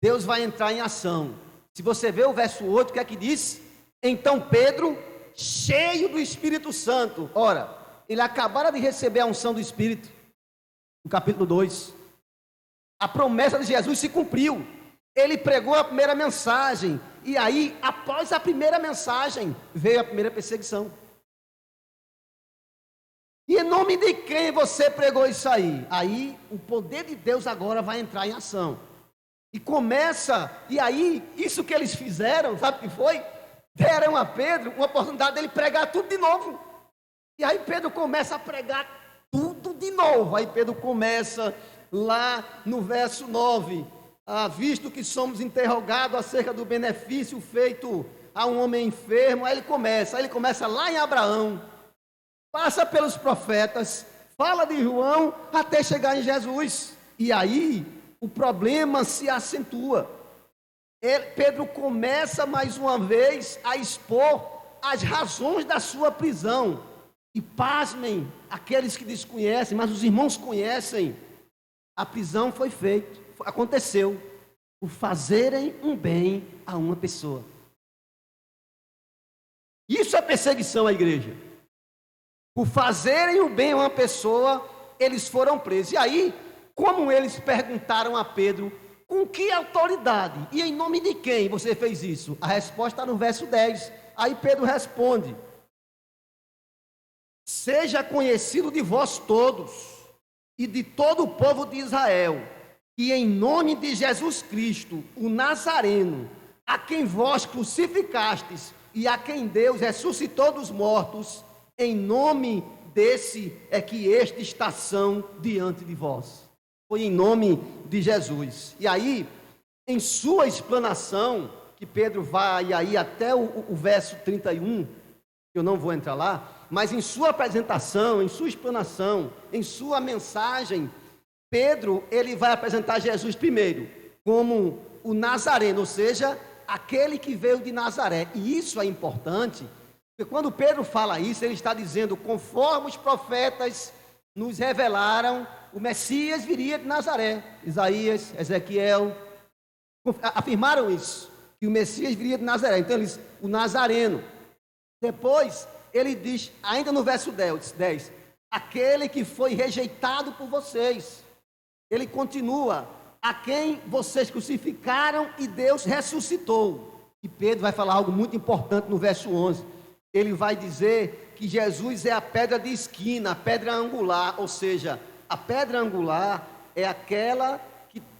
Deus vai entrar em ação. Se você vê o verso 8, o que é que diz? Então Pedro, cheio do Espírito Santo. Ora, ele acabara de receber a unção do Espírito. No capítulo 2. A promessa de Jesus se cumpriu. Ele pregou a primeira mensagem. E aí, após a primeira mensagem, veio a primeira perseguição. E em nome de quem você pregou isso aí? Aí, o poder de Deus agora vai entrar em ação. E começa, e aí, isso que eles fizeram, sabe o que foi? Deram a Pedro uma oportunidade dele pregar tudo de novo. E aí Pedro começa a pregar tudo de novo. Aí Pedro começa lá no verso 9. Visto que somos interrogados acerca do benefício feito a um homem enfermo. Aí ele começa lá em Abraão. Passa pelos profetas, fala de João, até chegar em Jesus. E aí o problema se acentua. Pedro começa mais uma vez a expor as razões da sua prisão. E pasmem aqueles que desconhecem, mas os irmãos conhecem. A prisão foi feita, aconteceu, por fazerem um bem a uma pessoa. Isso é perseguição à igreja. Por fazerem o bem a uma pessoa, eles foram presos. E aí, como eles perguntaram a Pedro, com que autoridade e em nome de quem você fez isso? A resposta está no verso 10. Aí Pedro responde: seja conhecido de vós todos e de todo o povo de Israel, que em nome de Jesus Cristo, o Nazareno, a quem vós crucificastes e a quem Deus ressuscitou dos mortos, em nome desse é que este está são diante de vós. Foi em nome de Jesus. E aí, em sua explanação, que Pedro vai aí até o verso 31, eu não vou entrar lá, mas em sua apresentação, em sua explanação, em sua mensagem, Pedro, ele vai apresentar Jesus primeiro, como o Nazareno, ou seja, aquele que veio de Nazaré. E isso é importante, porque quando Pedro fala isso, ele está dizendo, conforme os profetas nos revelaram, o Messias viria de Nazaré. Isaías, Ezequiel, afirmaram isso, que o Messias viria de Nazaré. Então ele diz, o Nazareno. Depois, ele diz, ainda no verso 10, aquele que foi rejeitado por vocês. Ele continua, a quem vocês crucificaram e Deus ressuscitou. E Pedro vai falar algo muito importante no verso 11. Ele vai dizer que Jesus é a pedra de esquina, a pedra angular, ou seja, a pedra angular é aquela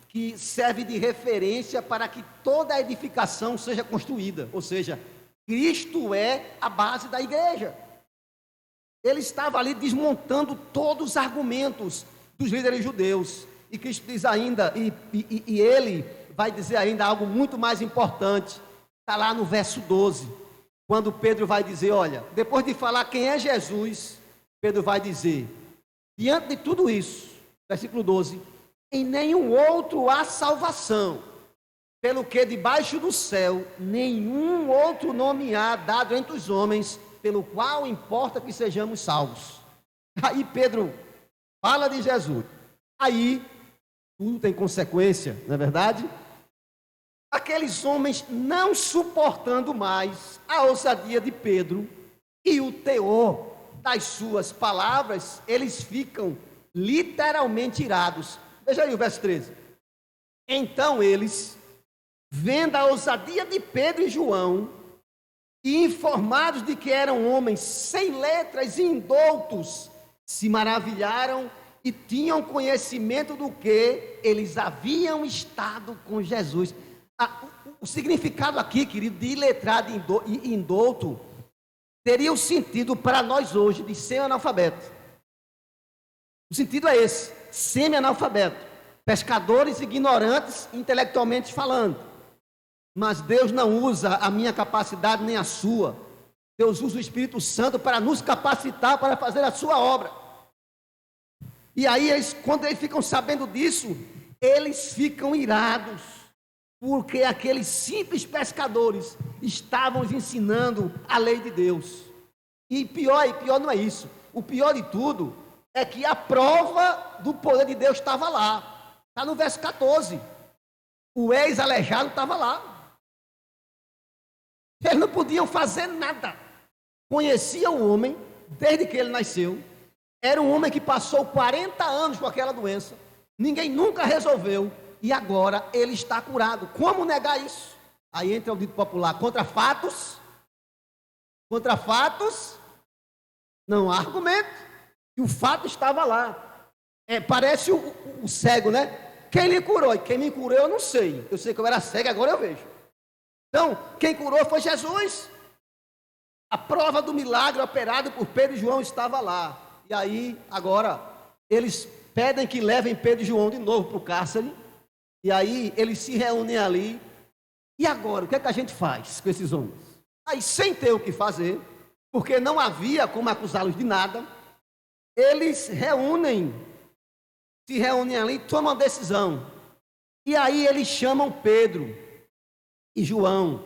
que serve de referência para que toda a edificação seja construída, ou seja, Cristo é a base da igreja. Ele estava ali desmontando todos os argumentos dos líderes judeus. E Cristo diz ainda, e ele vai dizer ainda algo muito mais importante. Está lá no verso 12, quando Pedro vai dizer, olha, depois de falar quem é Jesus, Pedro vai dizer, diante de tudo isso, versículo 12, em nenhum outro há salvação, pelo que debaixo do céu, nenhum outro nome há dado entre os homens, pelo qual importa que sejamos salvos. Aí Pedro fala de Jesus. Aí, tudo tem consequência, não é verdade? Aqueles homens não suportando mais a ousadia de Pedro e o teor das suas palavras, eles ficam literalmente irados. Veja aí o verso 13. Então eles, vendo a ousadia de Pedro e João, e informados de que eram homens sem letras e indoutos, se maravilharam e tinham conhecimento do que eles haviam estado com Jesus. O significado aqui, querido, de iletrado e indouto, teria o sentido para nós hoje de semi-analfabeto. O sentido é esse, semi-analfabeto, pescadores ignorantes intelectualmente falando. Mas Deus não usa a minha capacidade nem a sua. Deus usa o Espírito Santo para nos capacitar para fazer a sua obra. E aí, quando eles ficam sabendo disso, eles ficam irados, porque aqueles simples pescadores estavam ensinando a lei de Deus. E pior não é isso. O pior de tudo é que a prova do poder de Deus estava lá. Está no verso 14. O ex-aleijado estava lá. Eles não podiam fazer nada. Conheciam o homem desde que ele nasceu. Era um homem que passou 40 anos com aquela doença. Ninguém nunca resolveu. E agora ele está curado. Como negar isso? Aí entra o dito popular, contra fatos não há argumento. E o fato estava lá. Parece o cego, né? Quem lhe curou? E quem me curou eu não sei. Eu sei que eu era cego, agora eu vejo. Então, quem curou foi Jesus. A prova do milagre operado por Pedro e João estava lá. E aí, agora, eles pedem que levem Pedro e João de novo para o cárcere. E aí, eles se reúnem ali. E agora, o que é que a gente faz com esses homens? Aí, sem ter o que fazer, porque não havia como acusá-los de nada, eles se reúnem ali e tomam uma decisão. E aí, eles chamam Pedro e João.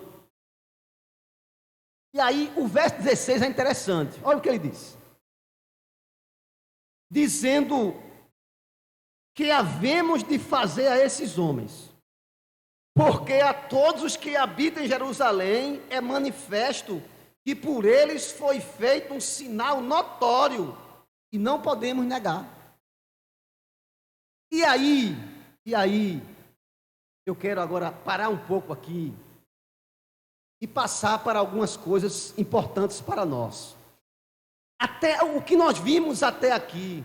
E aí, o verso 16 é interessante. Olha o que ele diz. Dizendo que havemos de fazer a esses homens, porque a todos os que habitam em Jerusalém é manifesto que por eles foi feito um sinal notório e não podemos negar. E aí, eu quero agora parar um pouco aqui e passar para algumas coisas importantes para nós. Até o que nós vimos até aqui,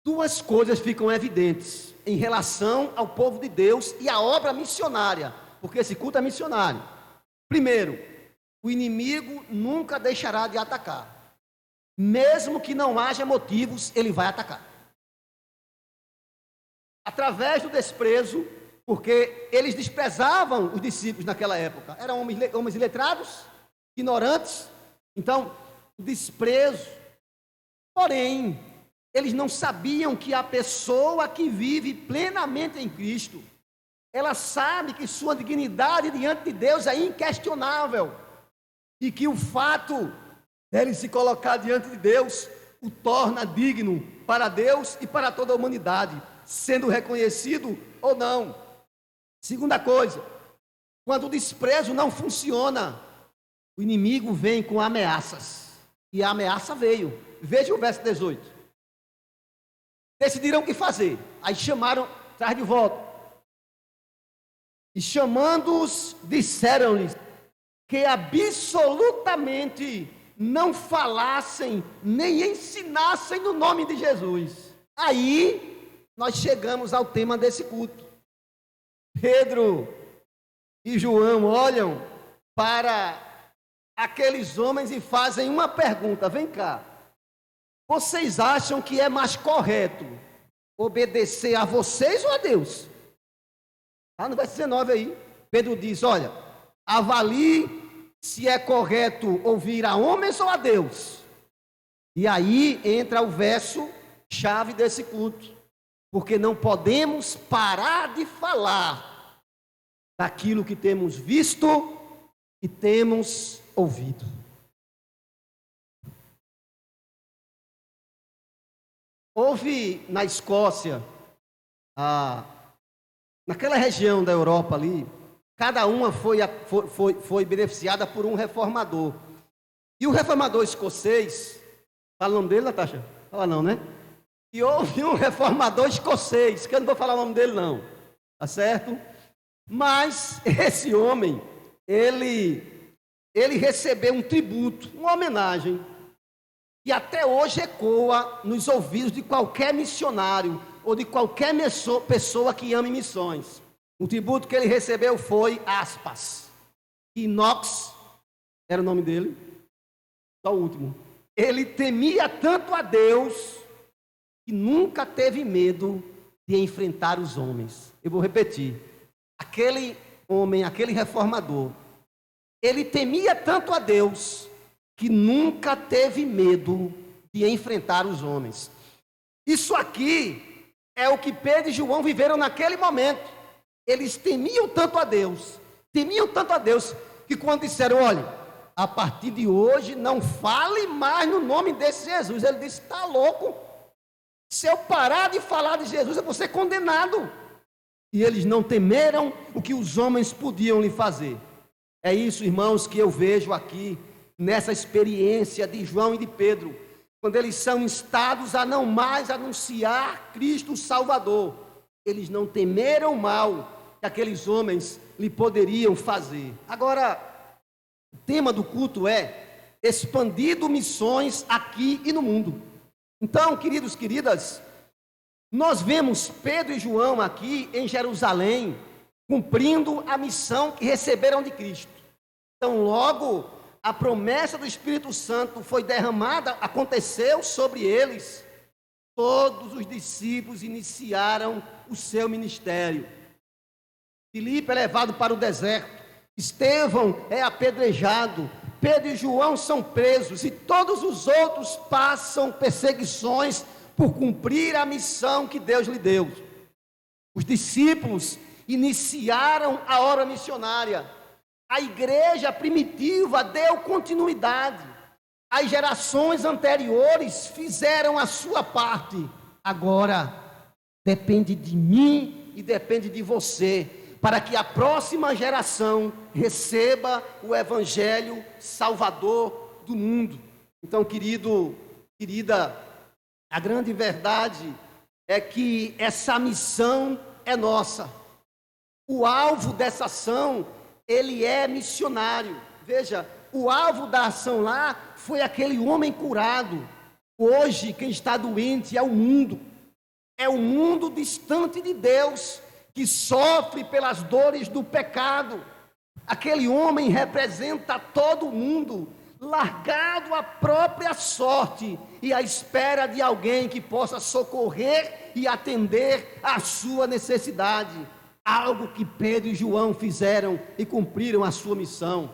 duas coisas ficam evidentes em relação ao povo de Deus e à obra missionária, porque esse culto é missionário. Primeiro, o inimigo nunca deixará de atacar. Mesmo que não haja motivos, ele vai atacar. Através do desprezo, porque eles desprezavam os discípulos naquela época. Eram homens iletrados, ignorantes. Então, o desprezo. Porém, eles não sabiam que a pessoa que vive plenamente em Cristo, ela sabe que sua dignidade diante de Deus é inquestionável. E que o fato dele se colocar diante de Deus o torna digno para Deus e para toda a humanidade, sendo reconhecido ou não. Segunda coisa, quando o desprezo não funciona, o inimigo vem com ameaças. E a ameaça veio. Veja o verso 18. Decidiram o que fazer. Aí chamaram, traz de volta. E chamando-os, disseram-lhes que absolutamente não falassem, nem ensinassem no nome de Jesus. Aí, nós chegamos ao tema desse culto. Pedro e João olham para aqueles homens e fazem uma pergunta. Vem cá. Vocês acham que é mais correto obedecer a vocês ou a Deus? No verso 19 aí, Pedro diz, olha, avalie se é correto ouvir a homens ou a Deus. E aí entra o verso chave desse culto. Porque não podemos parar de falar daquilo que temos visto e temos ouvido. Houve na Escócia, naquela região da Europa ali, cada uma foi beneficiada por um reformador. E o reformador escocês, fala o nome dele, Natasha? Fala não, né? E houve um reformador escocês, que eu não vou falar o nome dele não, tá certo? Mas esse homem, ele recebeu um tributo, uma homenagem, que até hoje ecoa nos ouvidos de qualquer missionário ou de qualquer pessoa que ame missões. O tributo que ele recebeu foi, aspas, Inox, era o nome dele, só o último. Ele temia tanto a Deus que nunca teve medo de enfrentar os homens. Eu vou repetir. Aquele homem, aquele reformador, ele temia tanto a Deus que nunca teve medo de enfrentar os homens. Isso aqui é o que Pedro e João viveram naquele momento. Eles temiam tanto a Deus, que quando disseram, olha, a partir de hoje não fale mais no nome desse Jesus. Ele disse, está louco? Se eu parar de falar de Jesus, eu vou ser condenado. E eles não temeram o que os homens podiam lhe fazer. É isso, irmãos, que eu vejo aqui, nessa experiência de João e de Pedro, quando eles são instados a não mais anunciar Cristo o Salvador. Eles não temeram o mal que aqueles homens lhe poderiam fazer. Agora, o tema do culto é expandindo missões aqui e no mundo. Então, queridos, queridas, nós vemos Pedro e João aqui em Jerusalém, cumprindo a missão que receberam de Cristo. Então, logo, a promessa do Espírito Santo foi derramada, aconteceu sobre eles. Todos os discípulos iniciaram o seu ministério. Filipe é levado para o deserto, Estevão é apedrejado, Pedro e João são presos e todos os outros passam perseguições por cumprir a missão que Deus lhe deu. Os discípulos iniciaram a obra missionária. A igreja primitiva deu continuidade. As gerações anteriores fizeram a sua parte. Agora, depende de mim e depende de você, para que a próxima geração receba o evangelho salvador do mundo. Então, querida, a grande verdade é que essa missão é nossa. O alvo dessa ação, ele é missionário. Veja, o alvo da ação lá foi aquele homem curado. Hoje, quem está doente é o mundo. É o mundo distante de Deus, que sofre pelas dores do pecado. Aquele homem representa todo mundo, largado à própria sorte e à espera de alguém que possa socorrer e atender à sua necessidade. Algo que Pedro e João fizeram e cumpriram a sua missão.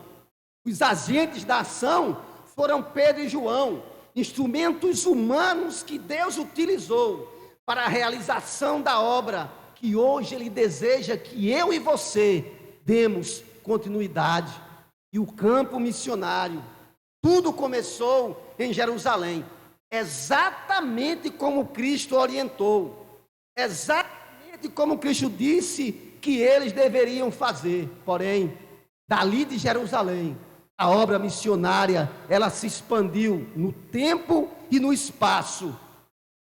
Os agentes da ação foram Pedro e João, instrumentos humanos que Deus utilizou para a realização da obra que hoje Ele deseja que eu e você demos continuidade. E o campo missionário, tudo começou em Jerusalém, exatamente como Cristo orientou, exatamente como Cristo disse que eles deveriam fazer. Porém, dali de Jerusalém, a obra missionária, ela se expandiu no tempo e no espaço.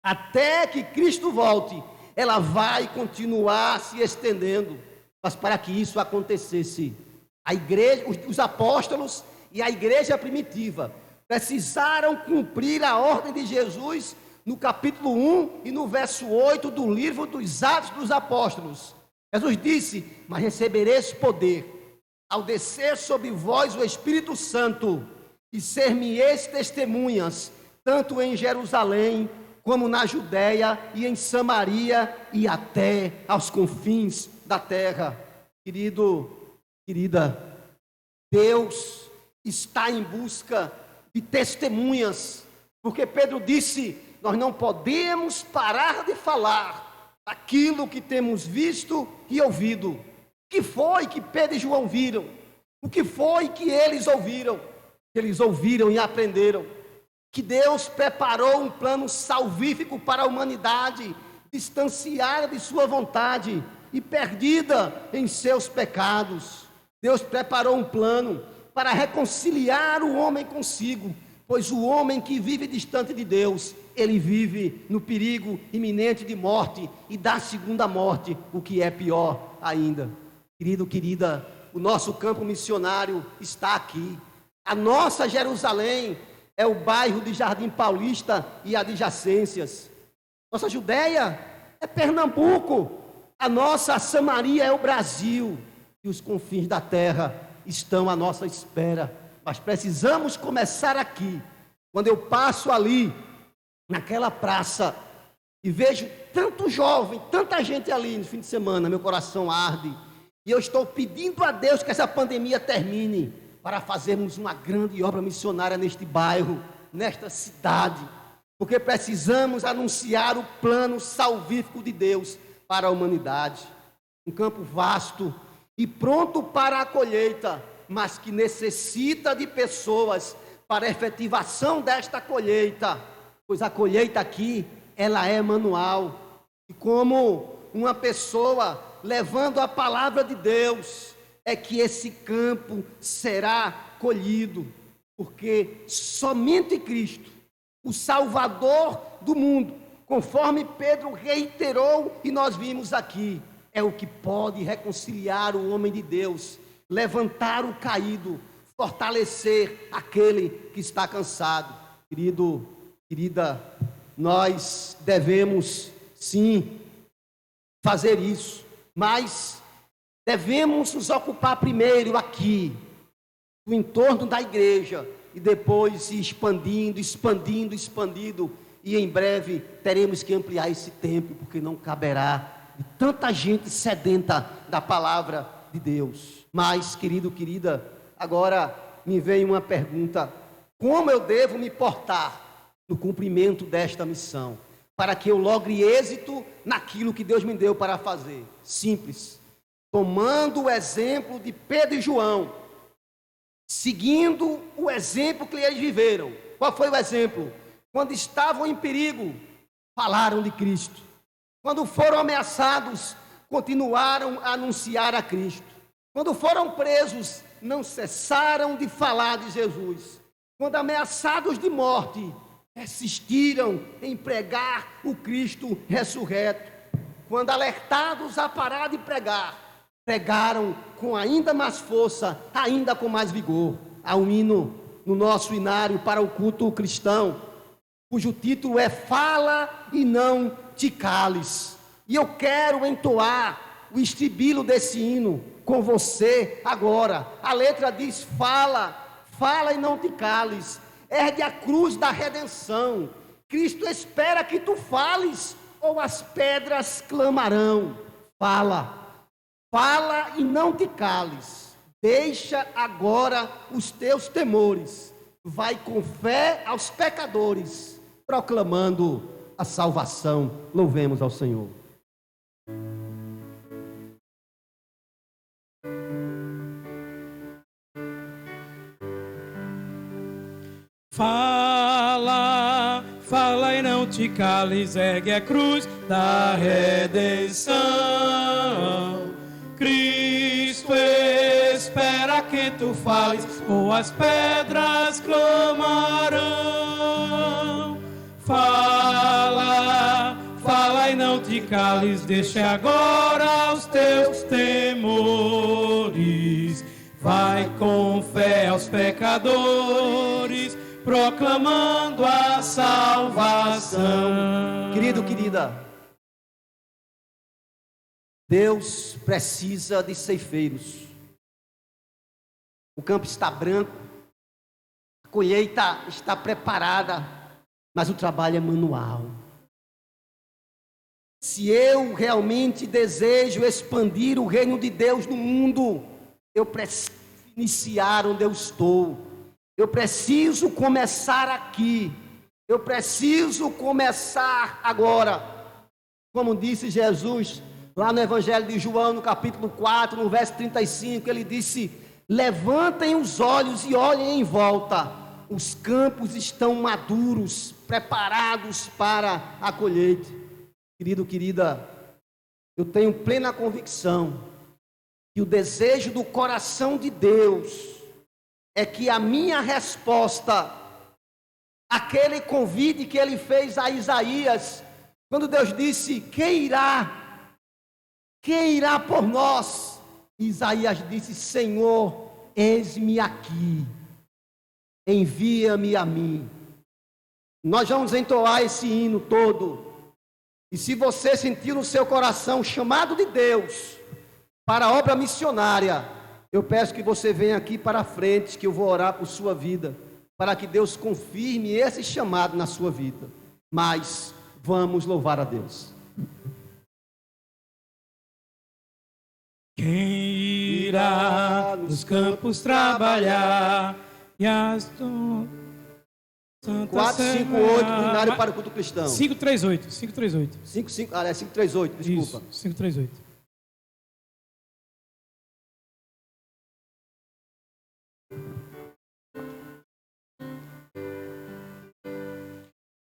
Até que Cristo volte, ela vai continuar se estendendo. Mas para que isso acontecesse, a igreja, os apóstolos e a igreja primitiva precisaram cumprir a ordem de Jesus no capítulo 1 e no verso 8 do livro dos Atos dos Apóstolos. Jesus disse: mas recebereis poder ao descer sobre vós o Espírito Santo, e ser-me-eis testemunhas, tanto em Jerusalém, como na Judéia e em Samaria, e até aos confins da terra. Querido, querida, Deus está em busca de testemunhas, porque Pedro disse: nós não podemos parar de falar aquilo que temos visto e ouvido. O que foi que Pedro e João viram? O que foi que eles ouviram? Eles ouviram e aprenderam que Deus preparou um plano salvífico para a humanidade, distanciada de sua vontade e perdida em seus pecados. Deus preparou um plano para reconciliar o homem consigo, pois o homem que vive distante de Deus, ele vive no perigo iminente de morte e da segunda morte, o que é pior ainda. Querido, querida, o nosso campo missionário está aqui. A nossa Jerusalém é o bairro de Jardim Paulista e adjacências. Nossa Judéia é Pernambuco. A nossa Samaria é o Brasil. E os confins da terra estão à nossa espera. Mas precisamos começar aqui. Quando eu passo ali, naquela praça, e vejo tanto jovem, tanta gente ali no fim de semana, meu coração arde. E eu estou pedindo a Deus que essa pandemia termine, para fazermos uma grande obra missionária neste bairro, nesta cidade, porque precisamos anunciar o plano salvífico de Deus para a humanidade. Um campo vasto e pronto para a colheita, mas que necessita de pessoas para a efetivação desta colheita, pois a colheita aqui, ela é manual. E como uma pessoa levando a palavra de Deus, é que esse campo será colhido, porque somente Cristo, o Salvador do mundo, conforme Pedro reiterou e nós vimos aqui, é o que pode reconciliar o homem de Deus, levantar o caído, fortalecer aquele que está cansado. Querido, querida, nós devemos sim fazer isso, mas devemos nos ocupar primeiro aqui, no entorno da igreja, e depois ir expandindo, e em breve teremos que ampliar esse tempo, porque não caberá de tanta gente sedenta da palavra de Deus. Mas, querido, querida, agora me vem uma pergunta: como eu devo me portar no cumprimento desta missão, para que eu logre êxito naquilo que Deus me deu para fazer? Simples. Tomando o exemplo de Pedro e João, seguindo o exemplo que eles viveram. Qual foi o exemplo? Quando estavam em perigo, falaram de Cristo. Quando foram ameaçados, continuaram a anunciar a Cristo. Quando foram presos, não cessaram de falar de Jesus. Quando ameaçados de morte, persistiram em pregar o Cristo ressurreto. Quando alertados a parar de pregar, pregaram com ainda mais força, ainda com mais vigor. há um hino no nosso inário para o culto cristão, cujo título é Fala e Não Te Cales. E eu quero entoar o estribilo desse hino com você agora. A letra diz: fala, fala e não te cales. Ergue a cruz da redenção. Cristo espera que tu fales, ou as pedras clamarão. Fala, fala e não te cales. Deixa agora os teus temores. Vai com fé aos pecadores, proclamando a salvação. Louvemos ao Senhor. Fala, fala e não te cales, ergue a cruz da redenção. Cristo espera que tu fales, ou as pedras clamarão. Fala, fala e não te cales, deixa agora os teus temores. Vai com fé aos pecadores, proclamando a salvação. Querido, querida, Deus precisa de ceifeiros. O campo está branco, a colheita está preparada, mas o trabalho é manual. Se eu realmente desejo expandir o reino de Deus no mundo, eu preciso iniciar onde eu estou. Eu preciso começar aqui. Eu preciso começar agora. Como disse Jesus lá no Evangelho de João, no capítulo 4, no verso 35, ele disse: levantem os olhos e olhem em volta. Os campos estão maduros, preparados para a colheita. Querido, querida, eu tenho plena convicção que o desejo do coração de Deus é que a minha resposta àquele convite que ele fez a Isaías, quando Deus disse: quem irá por nós? Isaías disse: Senhor, eis-me aqui, envia-me a mim. Nós vamos entoar esse hino todo, e se você sentir no seu coração o chamado de Deus para a obra missionária, eu peço que você venha aqui para a frente, que eu vou orar por sua vida, para que Deus confirme esse chamado na sua vida. Mas vamos louvar a Deus. Quem irá nos campos trabalhar e as 458 do Inário para o Culto Cristão. 538. 538, desculpa. Isso, 538.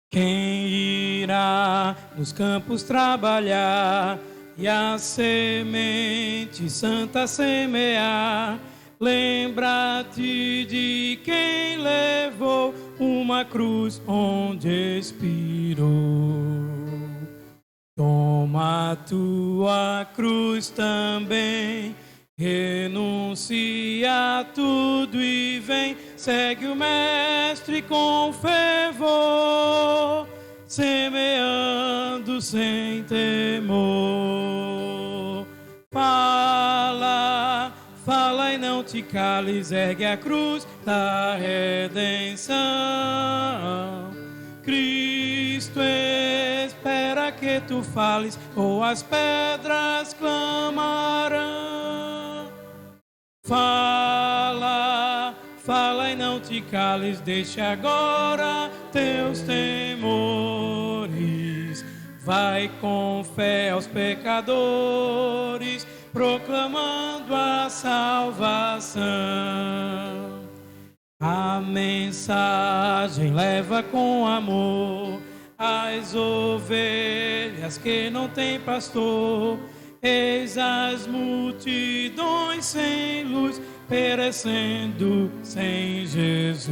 Quem irá nos campos trabalhar e a semente santa semear? Lembra-te de quem levou uma cruz onde expirou. Toma a tua cruz também, renuncia a tudo e vem. Segue o Mestre com fervor, semeando sem temor. Fala, fala e não te cales, ergue a cruz da redenção. Cristo espera que tu fales, ou as pedras clamarão. Fala, fala e não te cales, deixa agora teus temores. Vai com fé aos pecadores, proclamando a salvação. A mensagem leva com amor as ovelhas que não têm pastor. Eis as multidões sem luz, perecendo sem Jesus.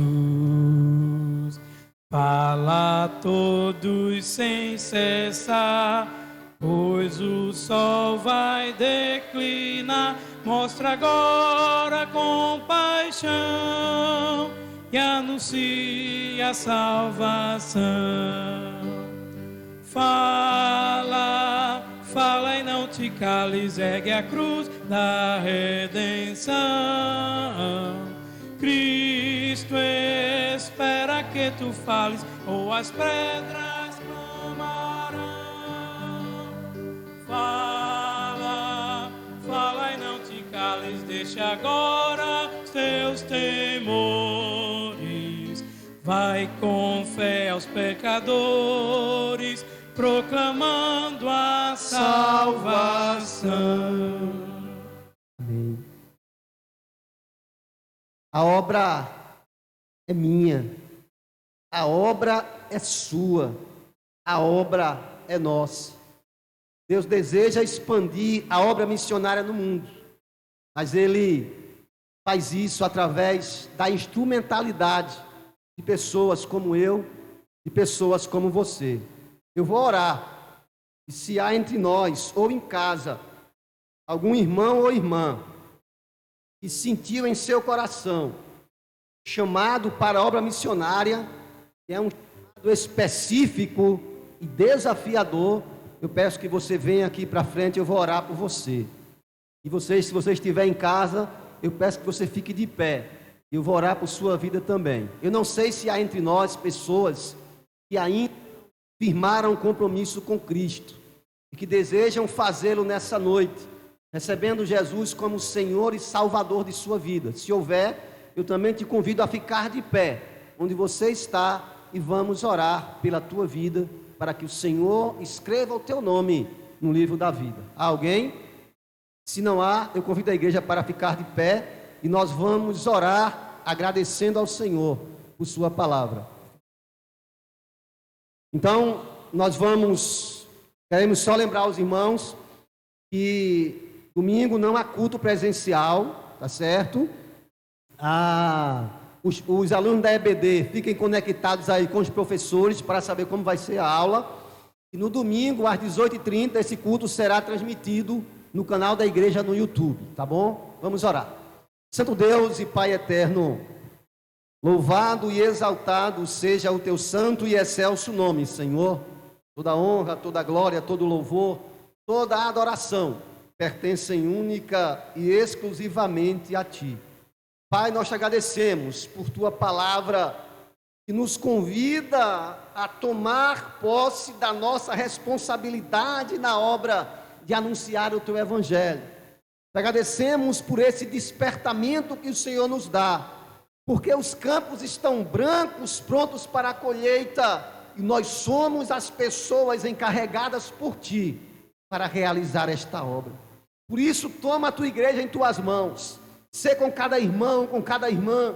Fala a todos sem cessar, pois o sol vai declinar. Mostra agora compaixão e anuncia a salvação. Fala, fala e não te cales, ergue a cruz da redenção. Cristo espera que tu fales, ou as pedras clamarão. Fala, fala e não te cales, deixa agora os teus temores. Vai com fé aos pecadores, proclamando a salvação. Amém. A obra é minha, a obra é sua, a obra é nossa. Deus deseja expandir a obra missionária no mundo, mas Ele faz isso através da instrumentalidade de pessoas como eu e pessoas como você. Eu vou orar, e se há entre nós ou em casa algum irmão ou irmã que sentiu em seu coração chamado para a obra missionária, que é um chamado específico e desafiador, eu peço que você venha aqui para frente, eu vou orar por você. E você, se você estiver em casa, eu peço que você fique de pé, eu vou orar por sua vida também. Eu não sei se há entre nós pessoas que ainda firmaram um compromisso com Cristo e que desejam fazê-lo nessa noite, recebendo Jesus como Senhor e Salvador de sua vida. Se houver, eu também te convido a ficar de pé, onde você está, e vamos orar pela tua vida, para que o Senhor escreva o teu nome no livro da vida. Há alguém? Se não há, eu convido a igreja para ficar de pé, e nós vamos orar agradecendo ao Senhor por sua palavra. Então, queremos só lembrar os irmãos que domingo não há culto presencial, tá certo? Os alunos da EBD fiquem conectados aí com os professores para saber como vai ser a aula. E no domingo, às 18h30, esse culto será transmitido no canal da igreja no YouTube, tá bom? Vamos orar. Santo Deus e Pai eterno, louvado e exaltado seja o teu santo e excelso nome, Senhor. Toda honra, toda glória, todo louvor, toda adoração pertencem única e exclusivamente a Ti. Pai, nós te agradecemos por Tua palavra que nos convida a tomar posse da nossa responsabilidade na obra de anunciar o Teu Evangelho. Te agradecemos por esse despertamento que o Senhor nos dá, porque os campos estão brancos, prontos para a colheita, e nós somos as pessoas encarregadas por Ti para realizar esta obra. Por isso, toma a Tua igreja em Tuas mãos, sê com cada irmão, com cada irmã,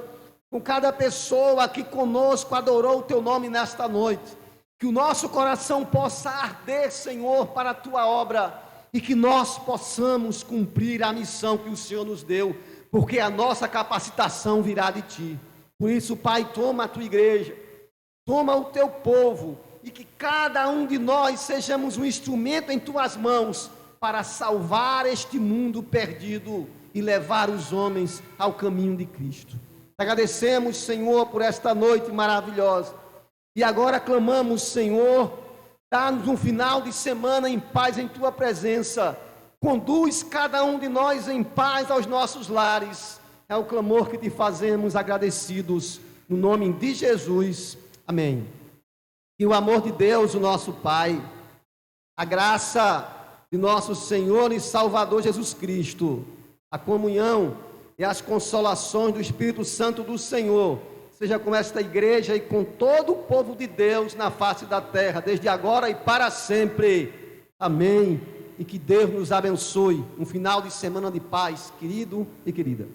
com cada pessoa que conosco adorou o Teu nome nesta noite, que o nosso coração possa arder, Senhor, para a Tua obra, e que nós possamos cumprir a missão que o Senhor nos deu, porque a nossa capacitação virá de Ti. Por isso, Pai, toma a Tua igreja, toma o Teu povo, e que cada um de nós sejamos um instrumento em Tuas mãos, para salvar este mundo perdido, e levar os homens ao caminho de Cristo. Agradecemos, Senhor, por esta noite maravilhosa, e agora clamamos, Senhor, dá-nos um final de semana em paz em Tua presença, conduz cada um de nós em paz aos nossos lares, é o clamor que Te fazemos agradecidos, no nome de Jesus, amém. E o amor de Deus, o nosso Pai, a graça de nosso Senhor e Salvador Jesus Cristo, a comunhão e as consolações do Espírito Santo do Senhor, seja com esta igreja e com todo o povo de Deus na face da terra, desde agora e para sempre. Amém. E que Deus nos abençoe. Um final de semana de paz, querido e querida.